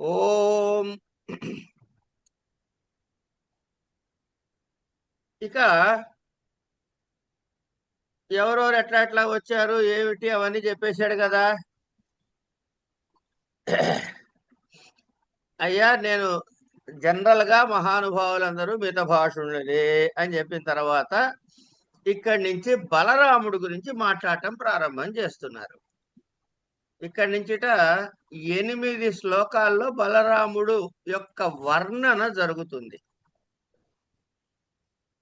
ఓం. ఇక ఎవరెవరు ఎట్లా ఎట్లా వచ్చారు ఏమిటి అవన్నీ చెప్పేశాడు కదా. అయ్యా నేను జనరల్ గా మహానుభావులందరూ మితభాషులే అని చెప్పిన తర్వాత ఇక్కడి నుంచి బలరాముడు గురించి మాట్లాడటం ప్రారంభం చేస్తున్నారు. ఇక్కడి నుంచిట 8 శ్లోకాల్లో బలరాముడు యొక్క వర్ణన జరుగుతుంది.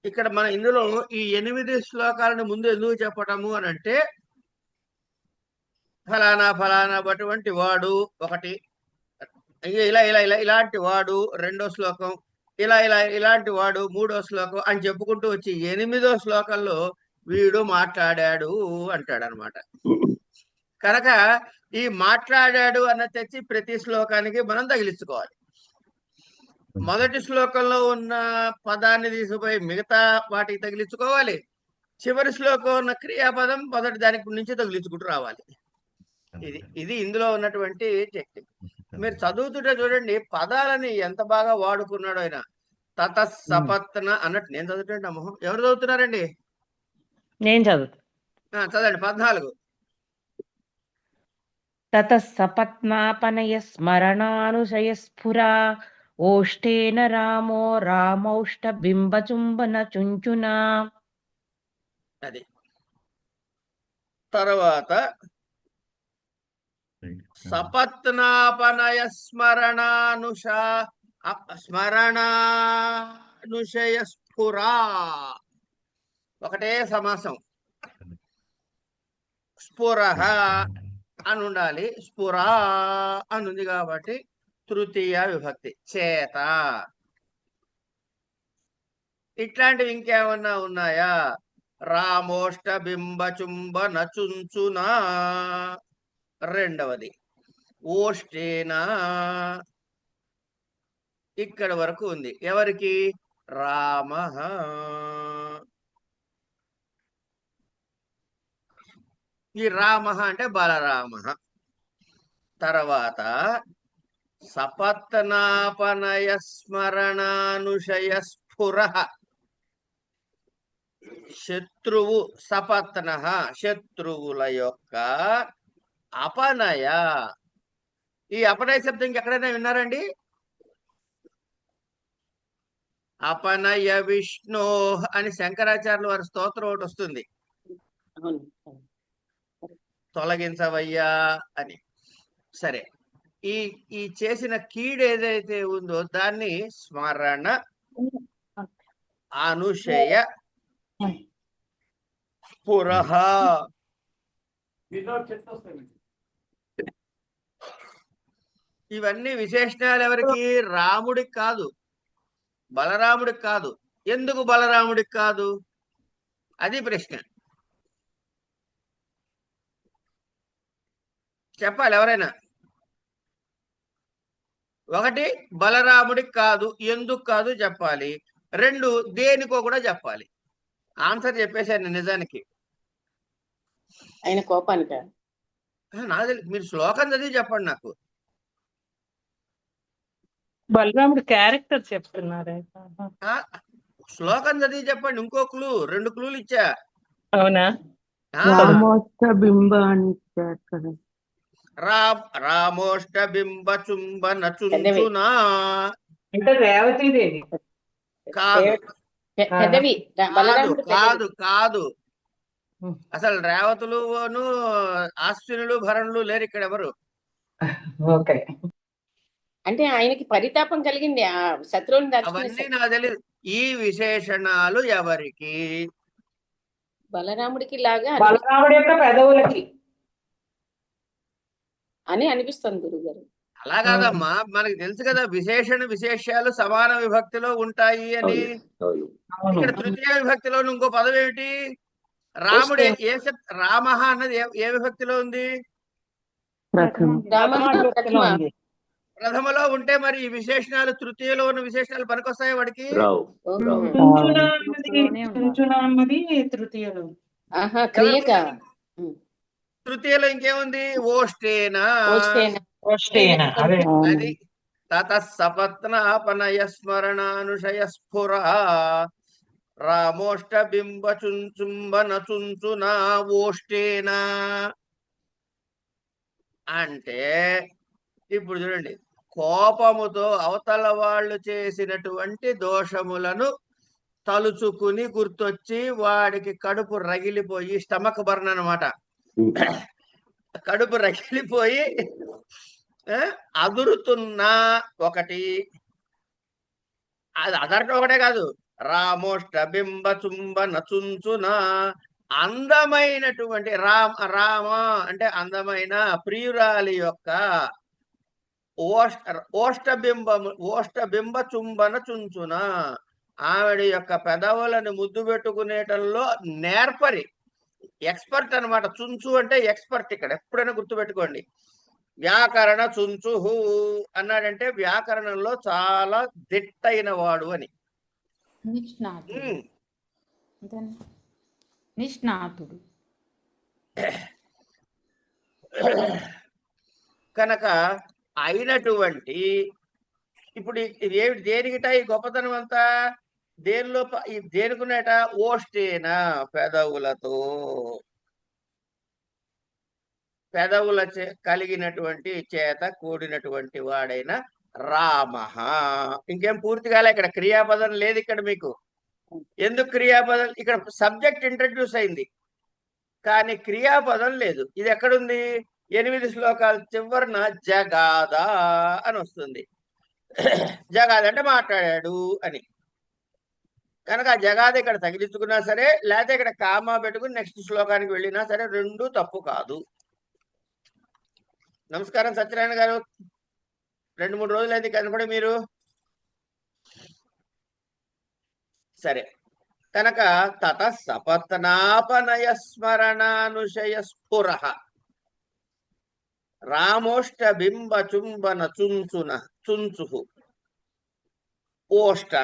ఇక్కడ మన ఇందులో ఈ 8 శ్లోకాలను ముందు ఎందుకు చెప్పటము అని అంటే, ఫలానా ఫలానా అటువంటి వాడు ఒకటి, ఇలా ఇలా ఇలా ఇలాంటి వాడు రెండో శ్లోకం, ఇలా ఇలా ఇలాంటి వాడు మూడో శ్లోకం అని చెప్పుకుంటూ వచ్చి 8వ శ్లోకంలో వీడు మాట్లాడాడు అంటాడనమాట. కనుక ఈ మాట్లాడాడు అన్న తెచ్చి ప్రతి శ్లోకానికి మనం తగిలించుకోవాలి. మొదటి శ్లోకంలో ఉన్న పదాన్ని తీసుకుపోయి మిగతా వాటికి తగిలించుకోవాలి. చివరి శ్లోకం ఉన్న క్రియాపదం మొదటి దానికి నుంచి తగిలించుకుంటూ రావాలి. ఇది ఇందులో ఉన్నటువంటి టెక్నిక్. మీరు చదువుతుంటే చూడండి పదాలని ఎంత బాగా వాడుకున్నాడు ఆయన. తత సపత్న అన్నట్టు నేను చదువుతుంటే మొహం ఎవరు చదువుతున్నారండి? నేను చదువుతా. చదవండి 14. తత సపత్నాపనయ స్మరణానుశయ స్ఫురా ఓష్టేన రామో రామౌష్ట బింబచుంబన చుంచునా. అది తర్వాత సపత్నాపనయ స్మరణానుశయ స్ఫురా ఒకటే సమాసం. స్ఫురః అని ఉండాలి, స్ఫురా అని ఉంది కాబట్టి తృతీయ విభక్తి చేత. ఇట్లాంటివి ఇంకేమన్నా ఉన్నాయా? రామోష్ట బింబచుంబ నచుంచునా రెండవది. ఓష్టేనా ఇక్కడ వరకు ఉంది. ఎవరికి? రామ. ఈ రామ అంటే బలరామ. తర్వాత సపత్నాపనయ స్మరణానుశయ స్ఫుర శత్రువు. సపత్న శత్రువుల యొక్క అపనయ. ఈ అపనయ శబ్దం ఇంకెక్కడైనా విన్నారండి? అపనయ విష్ణు అని శంకరాచార్యుల వారి స్తోత్రం ఒకటి వస్తుంది, తొలగించవయ్యా అని. సరే, ఈ చేసిన కీడు ఏదైతే ఉందో దాన్ని స్మరణ అనుశయ స్ఫురః. ఇవన్నీ విశేషణాలు ఎవరికి? రాముడికి కాదు, బలరాముడికి కాదు. ఎందుకు బలరాముడికి కాదు? అది ప్రశ్న. చెప్పాలి ఎవరైనా. ఒకటి, బలరాముడికి కాదు, ఎందుకు కాదు చెప్పాలి. రెండు, దేనికో కూడా చెప్పాలి. ఆన్సర్ చెప్పేశాను నిజానికి. ఆయన కోపానిక? నాది మీరు శ్లోకం చదివి చెప్పండి నాకు. బలరాముడు క్యారెక్టర్ చెప్తున్నారు. శ్లోకం చదివి చెప్పండి. ఇంకో క్లూ, 2 క్లూలు ఇచ్చా. అవునా? రామోష్ట బింబ చుంబ నచుంచునా అంటే రేవతీదేవి కాదు. కాదు కాదు అసలు రేవతులు ఆశ్వినులు భరణులు లేరు ఇక్కడ ఎవరు. ఓకే, అంటే ఆయనకి పరితాపం కలిగింది ఆ శత్రువుని. అవన్నీ నాకు తెలియదు. ఈ విశేషణాలు ఎవరికి? బలరాముడికి లాగా బలరాముడి యొక్క పెదవులకి అని అనిపిస్తుంది గురుగారు. అలా కాదమ్మా, మనకి తెలుసు కదా విశేషాలు సమాన విభక్తిలో ఉంటాయి అని. ఇక్కడ తృతీయ విభక్తిలో ఇంకో పదం ఏమిటి? రాముడు. రామ అన్నది ఏ విభక్తిలో ఉంది? ప్రథమలో ఉంటే మరి ఈ విశేషణాలు తృతీయలో ఉన్న విశేషణాలు పనికొస్తాయి వాడికి? తృతీయలో ఇంకేముంది? ఓష్టేనా. అది తతః సపత్నాపనయ స్మరణానుషయ స్ఫుర రామోష్టబింబ చుంచుంబన చుంచునా ఓష్టేనా. అంటే ఇప్పుడు చూడండి, కోపముతో అవతల వాళ్ళు చేసినటువంటి దోషములను తలుచుకుని గుర్తొచ్చి వాడికి కడుపు రగిలిపోయి, స్టమక్ బర్న్ అనమాట, కడుపు రగిలిపోయి అదురుతున్నా ఒకటి. అది అదరటం ఒకటే కాదు, రామోష్ట బింబ చుంబ నచుంచున, అందమైనటువంటి రామ అంటే అందమైన ప్రియురాలి యొక్క ఓష్టబింబ చుంబన చుంచున, ఆవిడ యొక్క పెదవులను ముద్దు పెట్టుకునేటంలో నేర్పరి, ఎక్స్పర్ట్ అనమాట. చుంచు అంటే ఎక్స్పర్ట్. ఇక్కడ ఎప్పుడైనా గుర్తుపెట్టుకోండి, వ్యాకరణ చుంచుహు అన్నాడంటే వ్యాకరణంలో చాలా దిట్టైన వాడు అని. నిష్ణాతుడు కనుక అయినటువంటి ఇప్పుడు ఇది ఏమిటి, దేనికిట ఈ గొప్పతనం అంతా? దేనిలో దేనికున్నట? ఓష్టేన, పెదవులతో, పెదవుల కలిగినటువంటి చేత కూడినటువంటి వాడైన రామ. ఇంకేం పూర్తి కాలే, ఇక్కడ క్రియాపదం లేదు. ఇక్కడ మీకు ఎందుకు క్రియాపదం? ఇక్కడ సబ్జెక్ట్ ఇంట్రడ్యూస్ అయింది కానీ క్రియాపదం లేదు. ఇది ఎక్కడుంది? 8 శ్లోకాల చివరన జగాద అని వస్తుంది. జగాద అంటే మాట్లాడాడు అని. కనుక ఆ జగాద ఇక్కడ తగిలించుకున్నా సరే, లేకపోతే ఇక్కడ కామా పెట్టుకుని నెక్స్ట్ శ్లోకానికి వెళ్ళినా సరే, రెండు తప్పు కాదు. నమస్కారం సత్యనారాయణ గారు, 2-3 రోజులైంది కనపడి మీరు. సరే, కనుక తత సపత్నాపనయ స్మరణానుషయ స్ఫుర రామోష్ట బింబ చుంబన చుంచున చుంచు ఓష్ట,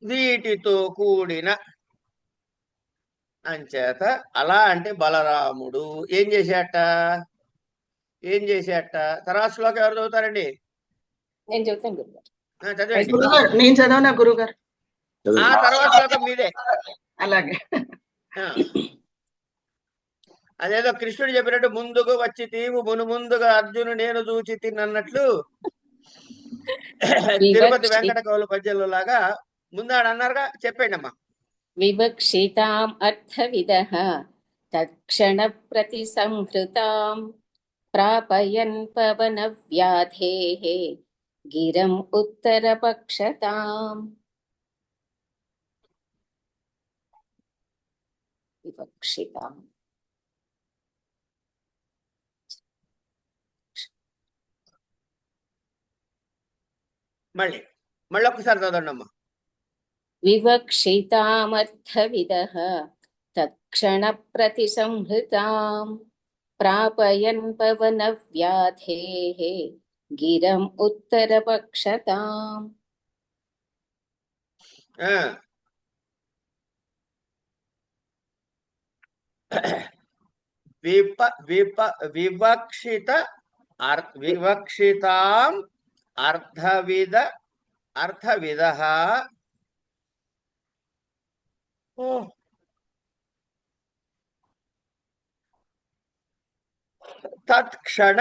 వీటితో కూడిన అంచేత. అలా అంటే బలరాముడు ఏం చేశాట? తర్వాత శ్లోకం ఎవరు చదువుతారండి? నేను చెబుతాను గురుగారు. చదవండి. నేను చదవనా గురువు గారు? ఆ తర్వాత శ్లోకం మీదే. అలాగే. అదేదో కృష్ణుడు చెప్పినట్టు, ముందుకు వచ్చి తీవు ముందుగా అర్జును నేను చూచి తిన్నట్లు, తిరుపతి వెంకట కవుల పద్యంలో లాగా ముందాడు అన్నారుగా. చెప్పండి అమ్మా. వివక్షితాం అర్థవిదః తత్క్షణ ప్రతిసంహృతాం ప్రాపయన్ పవన వ్యాధేః గిరం ఉత్తరపక్షతాం. వివక్షితాం మళ్ళీ ఒక్కసారి చదవండి అమ్మా. వివక్షితామర్థవిదః తత్క్షణ ప్రతిసంహృతాం ప్రాపయన్ పవన వ్యాధేః గిరం ఉత్తరపక్షతాం. వివక్షితాం అర్థవిదః తత్క్షణ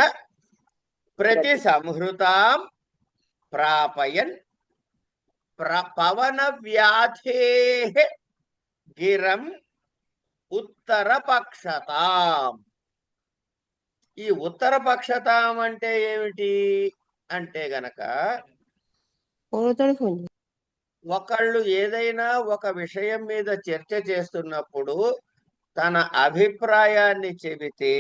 ప్రతి సంహృతాం ప్రాపయన్ పవన వ్యాధేః గిరం ఉత్తరపక్షతాం. ఈ ఉత్తరపక్షతాం అంటే ఏమిటి అంటే గనక, ఒకళ్ళు ఏదైనా ఒక విషయం మీద చర్చ చేస్తున్నప్పుడు తన అభిప్రాయాన్ని చెబితే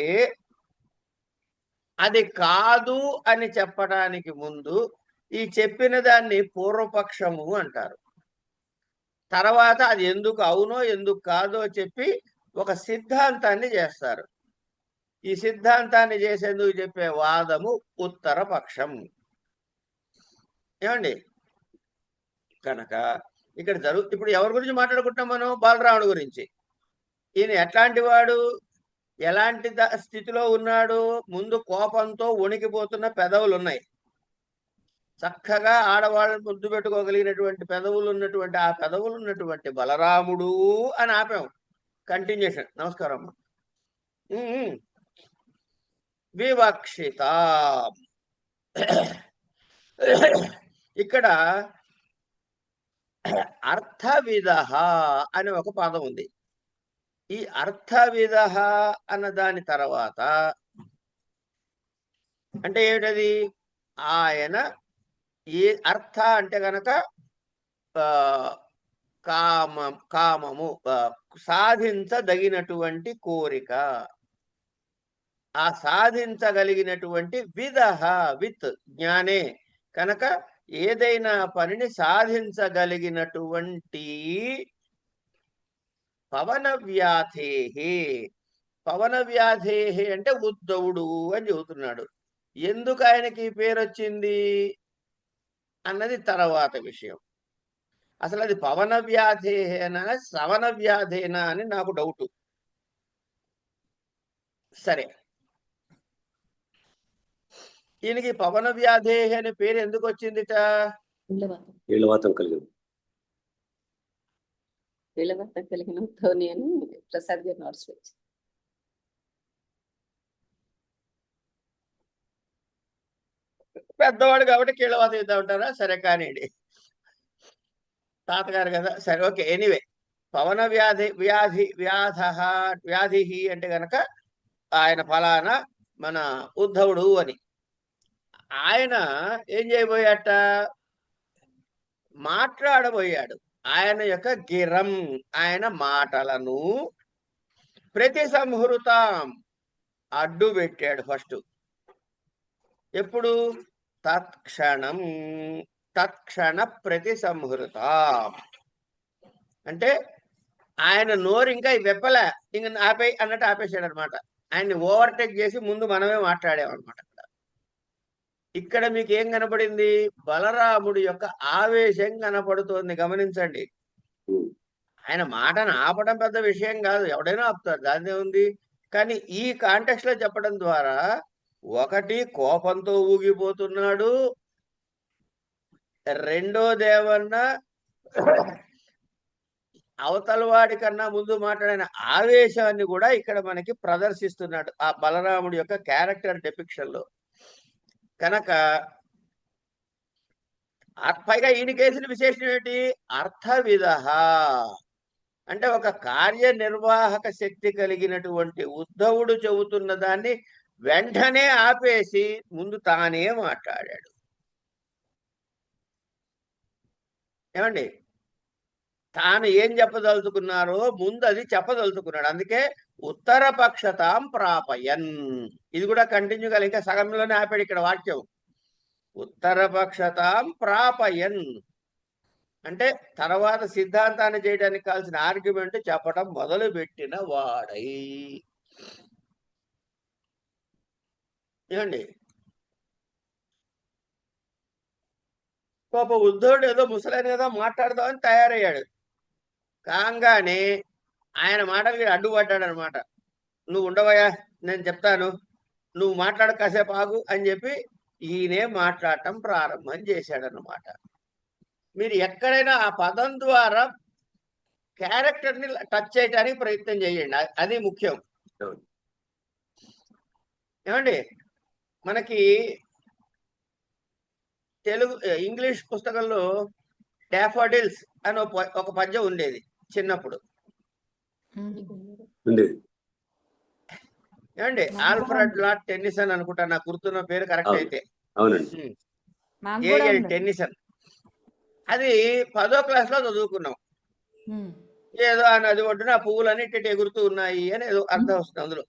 అది కాదు అని చెప్పడానికి ముందు ఈ చెప్పిన దాన్ని పూర్వపక్షము అంటారు. తర్వాత అది ఎందుకు అవునో ఎందుకు కాదో చెప్పి ఒక సిద్ధాంతాన్ని చేస్తారు. ఈ సిద్ధాంతాన్ని చేసేందుకు చెప్పే వాదము ఉత్తరపక్షం. ఏమండి? కనుక ఇక్కడ ఇప్పుడు ఎవరి గురించి మాట్లాడుకుంటున్నాం మనం? బలరాముడి గురించి. ఈయన ఎట్లాంటి వాడు? ఎలాంటి స్థితిలో ఉన్నాడు? ముందు కోపంతో వణికిపోతున్న పెదవులు ఉన్నాయి. చక్కగా ఆడవాళ్ళని ముద్దు పెట్టుకోగలిగినటువంటి పెదవులు ఉన్నటువంటి ఆ పెదవులు ఉన్నటువంటి బలరాముడు అని ఆపాం. కంటిన్యూషన్. నమస్కారం అమ్మా. వివక్షిత. ఇక్కడ అర్థవిధ అనే ఒక పదం ఉంది. ఈ అర్థవిధ అన్న దాని తర్వాత అంటే ఏమిటది? ఆయన ఏ అర్థ అంటే గనక కామము, సాధించదగినటువంటి కోరిక, ఆ సాధించగలిగినటువంటి విధః విత్ జ్ఞానే కనుక ఏదైనా పనిని సాధించగలిగినటువంటి పవన వ్యాధేహి. పవన వ్యాధేహి అంటే ఉద్ధవుడు అని చెబుతున్నాడు. ఎందుకు ఆయనకి పేరు వచ్చింది అన్నది తర్వాత విషయం. అసలు అది పవన వ్యాధేనా శ్రవణ వ్యాధేనా అని నాకు డౌట్. సరే, ఈయనకి పవన వ్యాధేహి అనే పేరు ఎందుకు వచ్చిందిట? వీళ్ళవాతం కలిగింది. వీళ్ళవాతం కలిగిన ధోని అని ప్రసాద్ గారి నోట్స్ వచ్చి పెద్దవాడు కాబట్టి కీళ్ళవాతం ఇద్దాం ఉంటారా? సరే కానివ్వండి, తాతగారు కదా. సరే, ఓకే. ఎనీవే, పవన వ్యాధి అంటే గనక ఆయన ఫలానా మన ఉద్ధవుడు అని. ఆయన ఏం చేయబోయాట? మాట్లాడబోయాడు. ఆయన యొక్క గిరం, ఆయన మాటలను ప్రతి సంహృతం అడ్డు పెట్టాడు ఫస్ట్. ఎప్పుడు? తత్క్షణ ప్రతి సంహృత అంటే ఆయన నోరు ఇంకా వెప్పలే, ఇంక ఆపే అన్నట్టు ఆపేశాడు అనమాట. ఆయన్ని ఓవర్టేక్ చేసి ముందు మనమే మాట్లాడామన్నమాట. ఇక్కడ మీకు ఏం కనపడింది? బలరాముడి యొక్క ఆవేశం కనపడుతోంది. గమనించండి. ఆయన మాటను ఆపడం పెద్ద విషయం కాదు, ఎవడైనా ఆపుతారు, దాన్నే ఉంది. కానీ ఈ కాంటెక్స్ట్ లో చెప్పడం ద్వారా ఒకటి కోపంతో ఊగిపోతున్నాడు, రెండోదేమన్నా అవతల వాడి కన్నా ముందు మాట్లాడిన ఆవేశాన్ని కూడా ఇక్కడ మనకి ప్రదర్శిస్తున్నాడు ఆ బలరాముడి యొక్క క్యారెక్టర్ డెపిక్షన్ లో. కనుక పైగా ఈయన కేసిన విశేషం ఏంటి? అర్థవిధ అంటే ఒక కార్యనిర్వాహక శక్తి కలిగినటువంటి ఉద్ధవుడు చెబుతున్న దాన్ని వెంటనే ఆపేసి ముందు తానే మాట్లాడాడు. ఏమండి? తాను ఏం చెప్పదలుచుకున్నారో ముందు అది చెప్పదలుచుకున్నాడు. అందుకే ఉత్తర పక్షతాం ప్రాపయన్. ఇది కూడా కంటిన్యూ కాలి, ఇంకా సగంలోనే ఆపాడు ఇక్కడ వాక్యం. ఉత్తర పక్షతాం ప్రాపయన్ అంటే తర్వాత సిద్ధాంతాన్ని చేయడానికి కావాల్సిన ఆర్గ్యుమెంట్ చెప్పడం మొదలు పెట్టిన వాడై. ఏమండి? పాప ఉద్ధవుడు ఏదో ముసలైన కదా మాట్లాడదామని తయారయ్యాడు. కాగానే ఆయన మాటలకి అడ్డుపడ్డాడు అనమాట. నువ్వు ఉండవయ్యా, నేను చెప్తాను, నువ్వు మాట్లాడ కాసేపు ఆగు అని చెప్పి ఈయనే మాట్లాడటం ప్రారంభం చేశాడనమాట. మీరు ఎక్కడైనా ఆ పదం ద్వారా క్యారెక్టర్ని టచ్ చేయడానికి ప్రయత్నం చేయండి, అది ముఖ్యం. ఏమండి? మనకి తెలుగు ఇంగ్లీష్ పుస్తకంలో డాఫోడిల్స్ అని ఒక పద్యం ఉండేది చిన్నప్పుడు. ఏమండి? ఆల్ఫ్రెడ్ లార్డ్ టెన్నిసన్ అనుకుంటా, నాకు గుర్తున్న పేరు కరెక్ట్ అయితే. A L Tennyson. అది 10వ క్లాస్ లో చదువుకున్నాం. ఏదో ఆ నది ఒడ్డున పువ్వులన్నీ ఇట్టి ఎగురుతూ ఉన్నాయి అని ఏదో అర్థం వస్తుంది అందులో.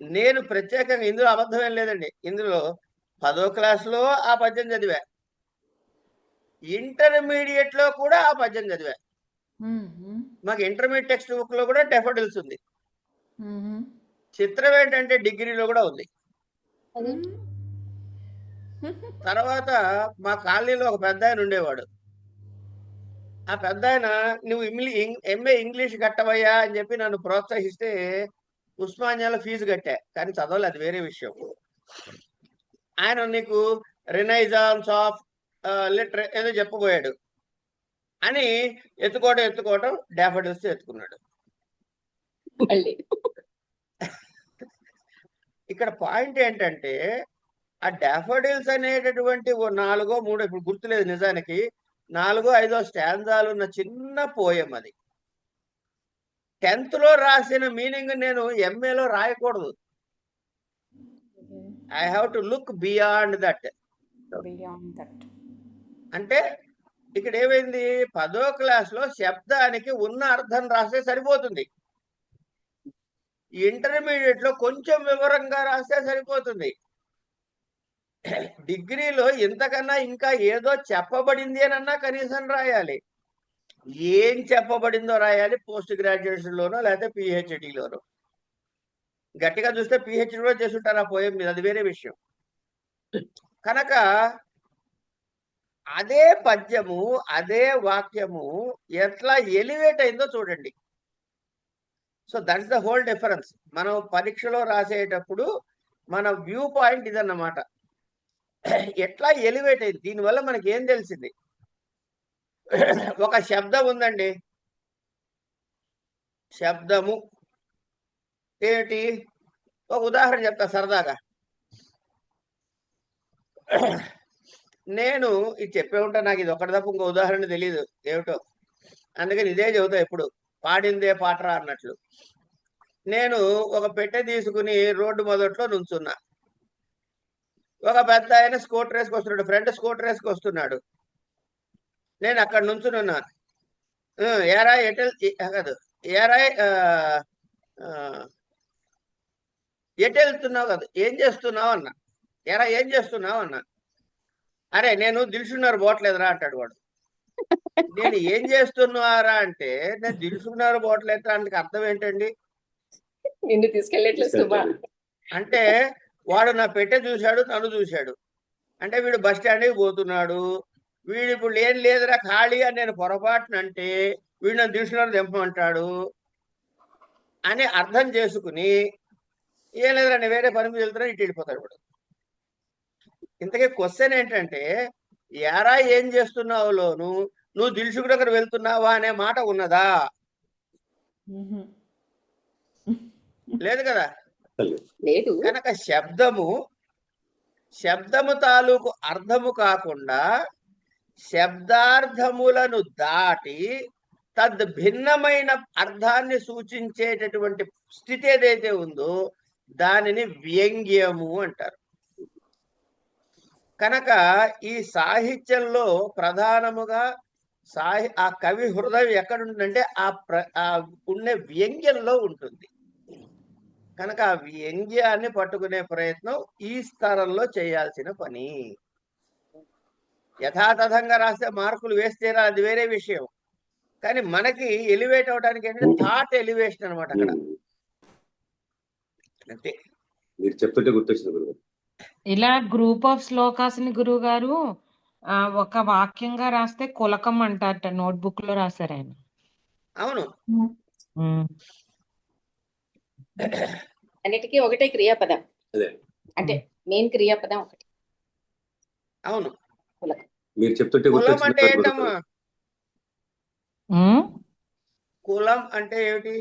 నేను ప్రత్యేకంగా ఇందులో అబద్ధం ఏం లేదండి, ఇందులో 10వ క్లాస్లో ఆ పద్యం చదివా, ఇంటర్మీడియట్ లో కూడా ఆ పద్యం చదివా. మాకు ఇంటర్మీడియట్ టెక్స్ట్ బుక్ లో కూడా డెఫోడిల్స్ ఉంది. చిత్రం ఏంటంటే డిగ్రీలో కూడా ఉంది. తర్వాత మా కాలనీలో ఒక పెద్ద ఆయన ఉండేవాడు. ఆ పెద్ద ఆయన నువ్వు ఎంఏ ఇంగ్లీష్ కట్టవయ్యా అని చెప్పి నన్ను ప్రోత్సహిస్తే ఉస్మానియాలో ఫీజు కట్టా కానీ చదవలే, అది వేరే విషయం. ఆయన నీకు రినైజాన్స్ ఆఫ్ లిటరే ఏదో చెప్పబోయాడు అని ఎత్తుకోవటం డాఫోడిల్స్ ఎత్తుకున్నాడు. మళ్ళీ ఇక్కడ పాయింట్ ఏంటంటే ఆ డాఫోడిల్స్ అనేటటువంటి ఓ 4 3 ఇప్పుడు గుర్తులేదు నిజానికి, 4 5 స్టాంజాలు ఉన్న చిన్న పోయం అది. 10th లో రాసిన మీనింగ్ నేను ఎంఏలో రాయకూడదు. I have to look beyond that. అంటే ఇక్కడ ఏమైంది, 10వ క్లాస్లో శబ్దానికి ఉన్న అర్థం రాస్తే సరిపోతుంది, ఇంటర్మీడియట్ లో కొంచెం వివరంగా రాస్తే సరిపోతుంది, డిగ్రీలో ఇంతకన్నా ఇంకా ఏదో చెప్పబడింది అనన్నా కనీసం రాయాలి. ఏం చెప్పబడిందో రాయాలి, పోస్ట్ గ్రాడ్యుయేషన్ లోనో లేకపోతే పిహెచ్డిలోనో. గట్టిగా చూస్తే పిహెచ్డిలో చేస్తుంటారు ఆ పోయం మీద, అది వేరే విషయం. కనుక అదే పద్యము అదే వాక్యము ఎట్లా ఎలివేట్ అయిందో చూడండి. So that's the whole difference. మనం పరీక్షలో రాసేటప్పుడు మన వ్యూ పాయింట్ ఇదన్నమాట, ఎట్లా ఎలివేట్ అయింది. దీనివల్ల మనకి ఏం తెలిసింది, ఒక శబ్దం ఉందండి, శబ్దము ఏమిటి, ఒక ఉదాహరణ చెప్తా సరదాగా. నేను ఇది చెప్పే ఉంటా, నాకు ఇది ఒకటి తప్ప ఇంకో ఉదాహరణ తెలియదు ఏమిటో, అందుకని ఇదే చెబుతా ఎప్పుడు, పాడిందే పాటరా అన్నట్లు. నేను ఒక పెట్టె తీసుకుని రోడ్డు మొదట్లో నుంచున్నా, ఒక పెద్ద ఆయన స్కూటర్ వేసుకొస్తున్నాడు, ఫ్రంట్ స్కూటర్ వేసుకొస్తున్నాడు, నేను అక్కడ నుంచునున్నాను. ఏరా ఎటెల్ కాదు, ఏరా ఎటు వెళ్తున్నావు కదా, ఏం చేస్తున్నావు అన్నా. ఎరా ఏం చేస్తున్నావు అన్నా. అరే నేను దిల్సుకున్నారు పోవట్లేదురా అంటాడు వాడు. నేను ఏం చేస్తున్నారా అంటే, నేను దిల్సుకున్నారు పోవట్లేదు అంటే అర్థం ఏంటండి, నిన్ను తీసుకెళ్ళట్లేదు సుమా అంటే వాడు నా పెట్టె చూశాడు, నన్ను చూశాడు, అంటే వీడు బస్ స్టాండ్కి పోతున్నాడు, వీడు ఇప్పుడు లేదురా ఖాళీ అని నేను పొరపాటునంటే వీడు నన్ను దిల్సుకున్నారు దింపమంటాడు అని అర్థం చేసుకుని, ఏం లేదురా నేను వేరే పని మీద వెళ్తున్నా ఇటు వెళ్ళిపోతాడు వాడు. ఇంతకీ క్వశ్చన్ ఏంటంటే, యారా ఏం చేస్తున్నావులోను నువ్వు దిల్సుకు దగ్గర వెళ్తున్నావా అనే మాట ఉన్నదా? లేదు కదా. లేదు. కనుక శబ్దము తాలూకు అర్థము కాకుండా శబ్దార్థములను దాటి తద్భిన్నమైన అర్థాన్ని సూచించేటటువంటి స్థితి ఏదైతే ఉందో దానిని వ్యంగ్యము అంటారు. కనుక ఈ సాహిత్యంలో ప్రధానముగా ఆ కవి హృదయం ఎక్కడుంటుందంటే ఆ ఉండే వ్యంగ్యంలో ఉంటుంది. కనుక ఆ వ్యంగ్యాన్ని పట్టుకునే ప్రయత్నం ఈ స్థలంలో చేయాల్సిన పని. యథాతథంగా రాస్తే మార్కులు వేస్తేరా అది వేరే విషయం, కానీ మనకి ఎలివేట్ అవడానికి ఏంటంటే థాట్ ఎలివేషన్ అనమాట అక్కడ. అంతే. మీరు చెప్తుంటే గుర్తొచ్చింది గురువు. ఇలా గ్రూప్ ఆఫ్ శ్లోకాస్ ని గురువు గారు ఒక వాక్యంగా రాస్తే కులకం అంటారట, నోట్బుక్ లో రాశారు ఆయన. అవును, అన్నిటికీ ఒకటే క్రియాపదం, అంటే మెయిన్ క్రియాపదం ఒకటి. అవును. కులకం. మీరు చెప్తుంటే కులం అంటే ఏంటమ్మా? ఉమ్, కులం అంటే ఏమిటి?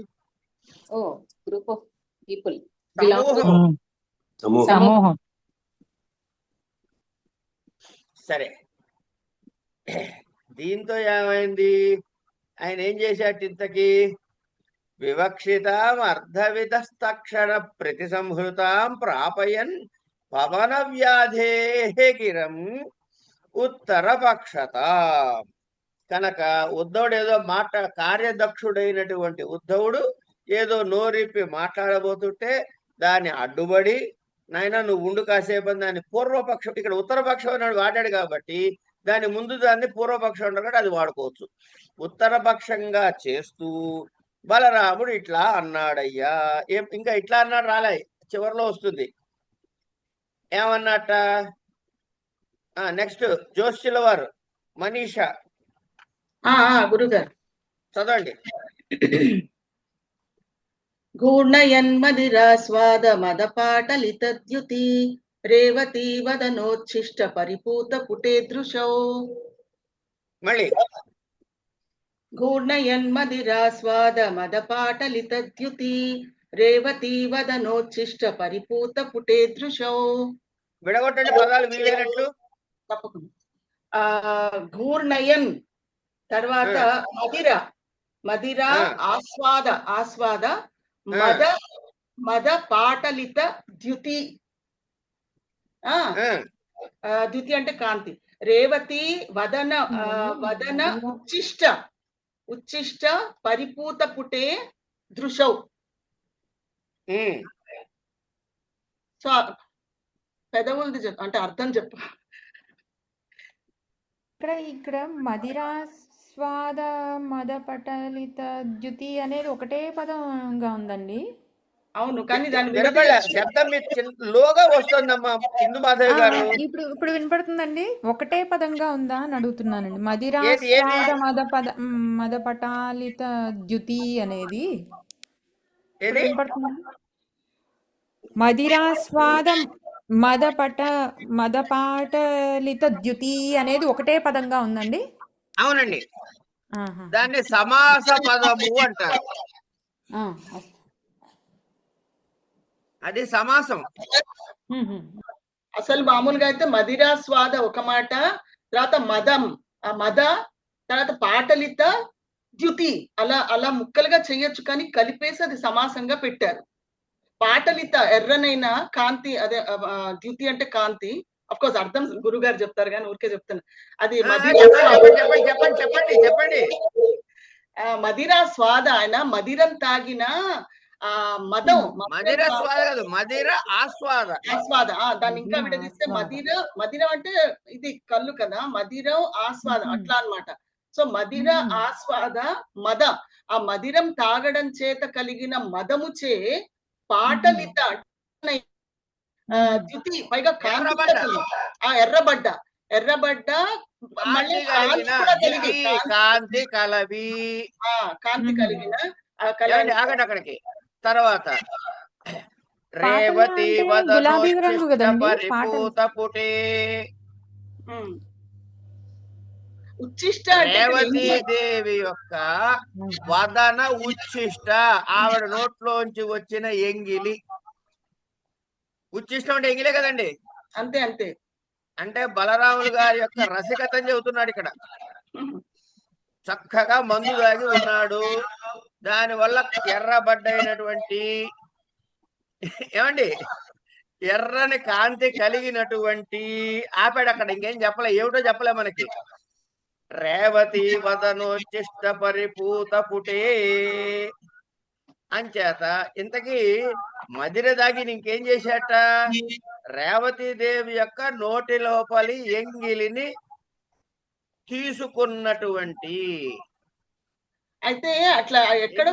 ఓ గ్రూప్ ఆఫ్ పీపుల్, సమూహం. సమూహం. సరే, దీంతో ఏమైంది, ఆయన ఏం చేశాడు ఇంతకి, వివక్షితాం అర్ధవితస్తక్షణ ప్రతిసంహృతాం ప్రాపయన్ పవన వ్యాధే గిరం ఉత్తరపక్షత. కనుక ఉద్ధవుడు ఏదో కార్యదక్షుడైనటువంటి ఉద్ధవుడు ఏదో నోరిప్పి మాట్లాడబోతుంటే దాన్ని అడ్డుబడి, నాయన నువ్వు ఉండు కాసేపు అని దాన్ని పూర్వపక్షం, ఇక్కడ ఉత్తరపక్షం అని వాడాడు కాబట్టి దాని ముందు దాన్ని పూర్వపక్షం ఉండగా అది వాడుకోవచ్చు. ఉత్తరపక్షంగా చేస్తూ బలరాముడు ఇట్లా అన్నాడయ్యా, ఇంకా ఇట్లా అన్నాడు రాలే, చివరిలో వస్తుంది ఏమన్నట్ట. నెక్స్ట్ జోషిల వారు మనీషా గురుగారు చదవండి. గూర్ణయన్మదిరాస్వాద మదపాటలితద్యుతి రేవతి వదనోచ్ఛిష్ట పరిపూత పుటే దృశౌ. మళ్ళీ గూర్ణయన్మదిరాస్వాద మదపాటలితద్యుతి రేవతి వదనోచ్ఛిష్ట పరిపూత పుటే దృశౌ. విడగొట్టండి పదాలు వీలైనట్లు. తప్పకుండా. గూర్ణయన్ తర్వాత మదిర, మదిర ఆస్వాద, ఆస్వాద మద, మద పాటలిత ద్యుతి. ద్యుతి అంటే కాంతి. రేవతి వదన, వదన ఉచ్చిష్ట, ఉచ్చిష్ట పరిపూత పుటే దృశౌ. సో పెదవులది చెప్పు అంటే అర్థం చెప్పు. ఇక్కడ మదిరాస్వాద మదపటలిత ద్యుతి అనేది ఒకటే పదంగా ఉందండి. అవును, కానీ దాని శబ్దం లోగా వస్తుందమ్మా ఇందు మాధవ్ గారు. ఇప్పుడు వినపడుతుందండి. ఒకటే పదంగా ఉందా అని అడుగుతున్నానండి. మదిరాస్వాద మదపటాలిత ద్యుతి అనేది వినపడుతుందండి. మదిరాస్వాద మదపాటలిత ద్యుతి అనేది ఒకటే పదంగా ఉందండి. అవునండి, దాన్ని సమాస పదము అంటారు. అది సమాసం. అసలు మామూలుగా అయితే మదిరాస్వాద ఒక మాట, తర్వాత మదం, ఆ మద, తర్వాత పాటలిత ద్యుతి అలా అలా ముక్కలుగా చెయ్యొచ్చు, కానీ కలిపేసి అది సమాసంగా పెట్టారు. పాటలిత ఎర్రనైన కాంతి, అదే ద్యుతి అంటే కాంతి. అఫ్ కోర్స్ అర్థం గురుగారు చెప్తారు కానీ ఊరికే చెప్తాను. అది చెప్పండి. మదిరా స్వాద, ఆయన మదిరం తాగిన మదం, మదిర స్వాద కాదు, మదిర ఆస్వాద, ఆస్వాద. దాన్ని ఇంకా విడదీస్తే మదిరం అంటే ఇది కళ్ళు కదా, మదిరం ఆస్వాద అట్లా అన్నమాట. సో మదిర ఆస్వాద మద, ఆ మదిరం తాగడం చేత కలిగిన మదముచే పాటలిత ద్యుతి, పైగా ఎర్రబడ్డ, ఎర్రబడ్డ కాంతి కలవి, కాంతి కలిగిన ఆగండి అక్కడికి. తర్వాత రేవతి పరిపూత పుటే. ఉచ్చిష్ట రేవతీ దేవి యొక్క వదన ఉచ్చిష్ట, ఆవిడ నోట్లోంచి వచ్చిన ఎంగిలి. ఉచ్చిష్టం అంటే ఎంగిలే కదండి. అంతే అంతే. అంటే బలరాములు గారి యొక్క రసికతని చెబుతున్నాడు ఇక్కడ. చక్కగా మందు దాగి ఉన్నాడు, దానివల్ల ఎర్రబడ్డైనటువంటి ఏమండి ఎర్రని కాంతి కలిగినటువంటి ఆపాడు అక్కడ. ఇంకేం చెప్పలే, ఏమిటో చెప్పలే మనకి. రేవతి వదనోచ్చిష్ట పరిపూత పుటే అంచేత ఇంతకీ మదిర దాగి ఇంకేం చేశాట, రేవతీదేవి యొక్క నోటి లోపలి ఎంగిలిని తీసుకున్నటువంటి. అయితే అట్లా ఎక్కడ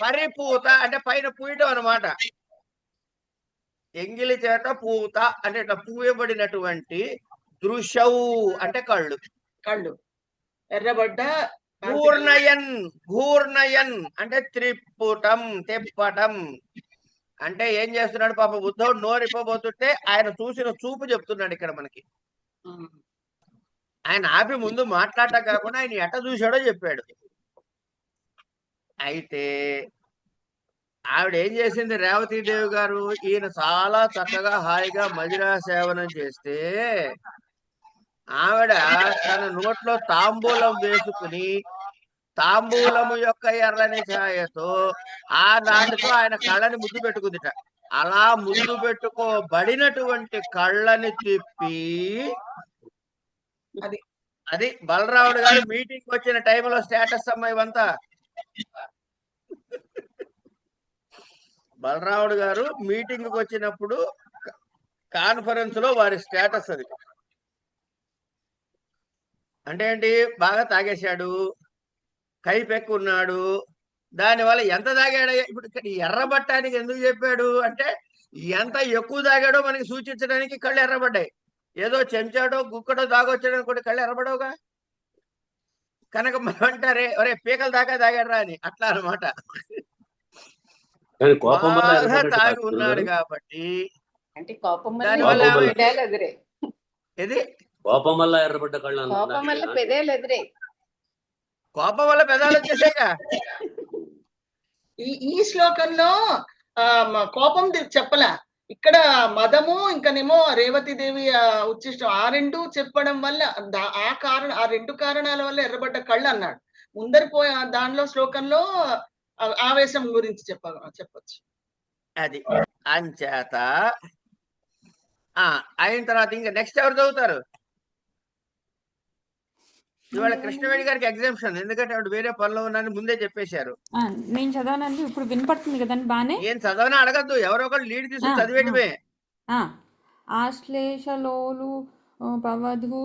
పరిపూత అంటే పైన పూయటం అన్నమాట. ఎంగిలి చేత పూత అంటే ఇట్లా పూయబడినటువంటి, దృశౌ అంటే కళ్ళు, కళ్ళు ఎర్రబడ్డ. ఘూర్ణయన్, ఘూర్ణయన్ అంటే త్రిప్పుటం, తిప్పటం. అంటే ఏం చేస్తున్నాడు పాప ఉద్ధవుడు నోరిప్పబోతుంటే ఆయన చూసిన చూపు చెప్తున్నాడు ఇక్కడ మనకి. ఆయన ఆపి ముందు మాట్లాడటం కాకుండా ఆయన ఎట్ట చూశాడో చెప్పాడు. అయితే ఆవిడ ఏం చేసింది, రేవతీదేవి గారు, ఈయన చాలా చక్కగా హాయిగా మదిరా సేవనం చేస్తే ఆవిడ తన నోట్లో తాంబూలం వేసుకుని తాంబూలము యొక్క ఎర్రని ఛాయతో ఆ నాటితో ఆయన కళ్ళని ముద్దు పెట్టుకుందిట. అలా ముద్దు పెట్టుకోబడినటువంటి కళ్ళని తిప్పి, అది బలరాముడు గారు మీటింగ్ వచ్చిన టైంలో స్టేటస్ అమ్మా ఇవంతా. బలరాముడు గారు మీటింగ్ కి వచ్చినప్పుడు కాన్ఫరెన్స్ లో వారి స్టేటస్ అది. అంటే ఏంటి, బాగా తాగేశాడు, కైపెక్కున్నాడు, దానివల్ల ఎంత తాగాడు. ఇప్పుడు ఇక్కడ ఎర్రబట్టానికి ఎందుకు చెప్పాడు అంటే, ఎంత ఎక్కువ తాగాడో మనకి సూచించడానికి కళ్ళు ఎర్రబడ్డాయి. ఏదో చెంచాడో గుక్కడో తాగొచ్చాడు అనుకోండి, కళ్ళు ఎర్రబడవుగా. కనుక మనం అంటారే ఒరే పీకల దాకా తాగాడరా అని, అట్లా అనమాట. కానీ కోపం వల్ల బాగా ఎర్రబడ్డట్టు తాగి కాదు ఉన్నాడు గురుగారు. కాబట్టి అంటే కోపం దాని వల్ల వల్ల కోపం వల్ల పెదాలు ఎదురే. ఇది కోపం వల్ల ఎర్రబడ్డ కళ్ళు కోపం అన్నారు వల్ల కదా. పెదాలు ఎదురే. కోపం వల్ల పెదాలు వచ్చేసాక ఈ శ్లోకంలో కోపం చెప్పలా, ఇక్కడ మదము ఇంకనేమో రేవతీదేవి ఉచ్చిష్టం, ఆ రెండు చెప్పడం వల్ల ఆ రెండు కారణాల వల్ల ఎర్రబడ్డ కళ్ళు అన్నాడు. ముందరి దానిలో శ్లోకంలో ఆవేశం గురించి చెప్పొచ్చు. అది అంచేత అయిన తర్వాత ఇంకా నెక్స్ట్ ఎవరు చదువుతారు? ఇవాళ కృష్ణవేణి గారికి ఎగ్జామ్షన్, ఎందుకంటే ఆవిడ వేరే పనిలో ఉన్నారని ముందే చెప్పేశారు. నేను చదవనండి, ఇప్పుడు వినపడుతుంది కదండి బానే. ఏం చదవని అడగద్దు, ఎవరో ఒకరు లీడ్ తీసుకుని చదివేయడమే. ఆశ్లేషలోలు పవధూ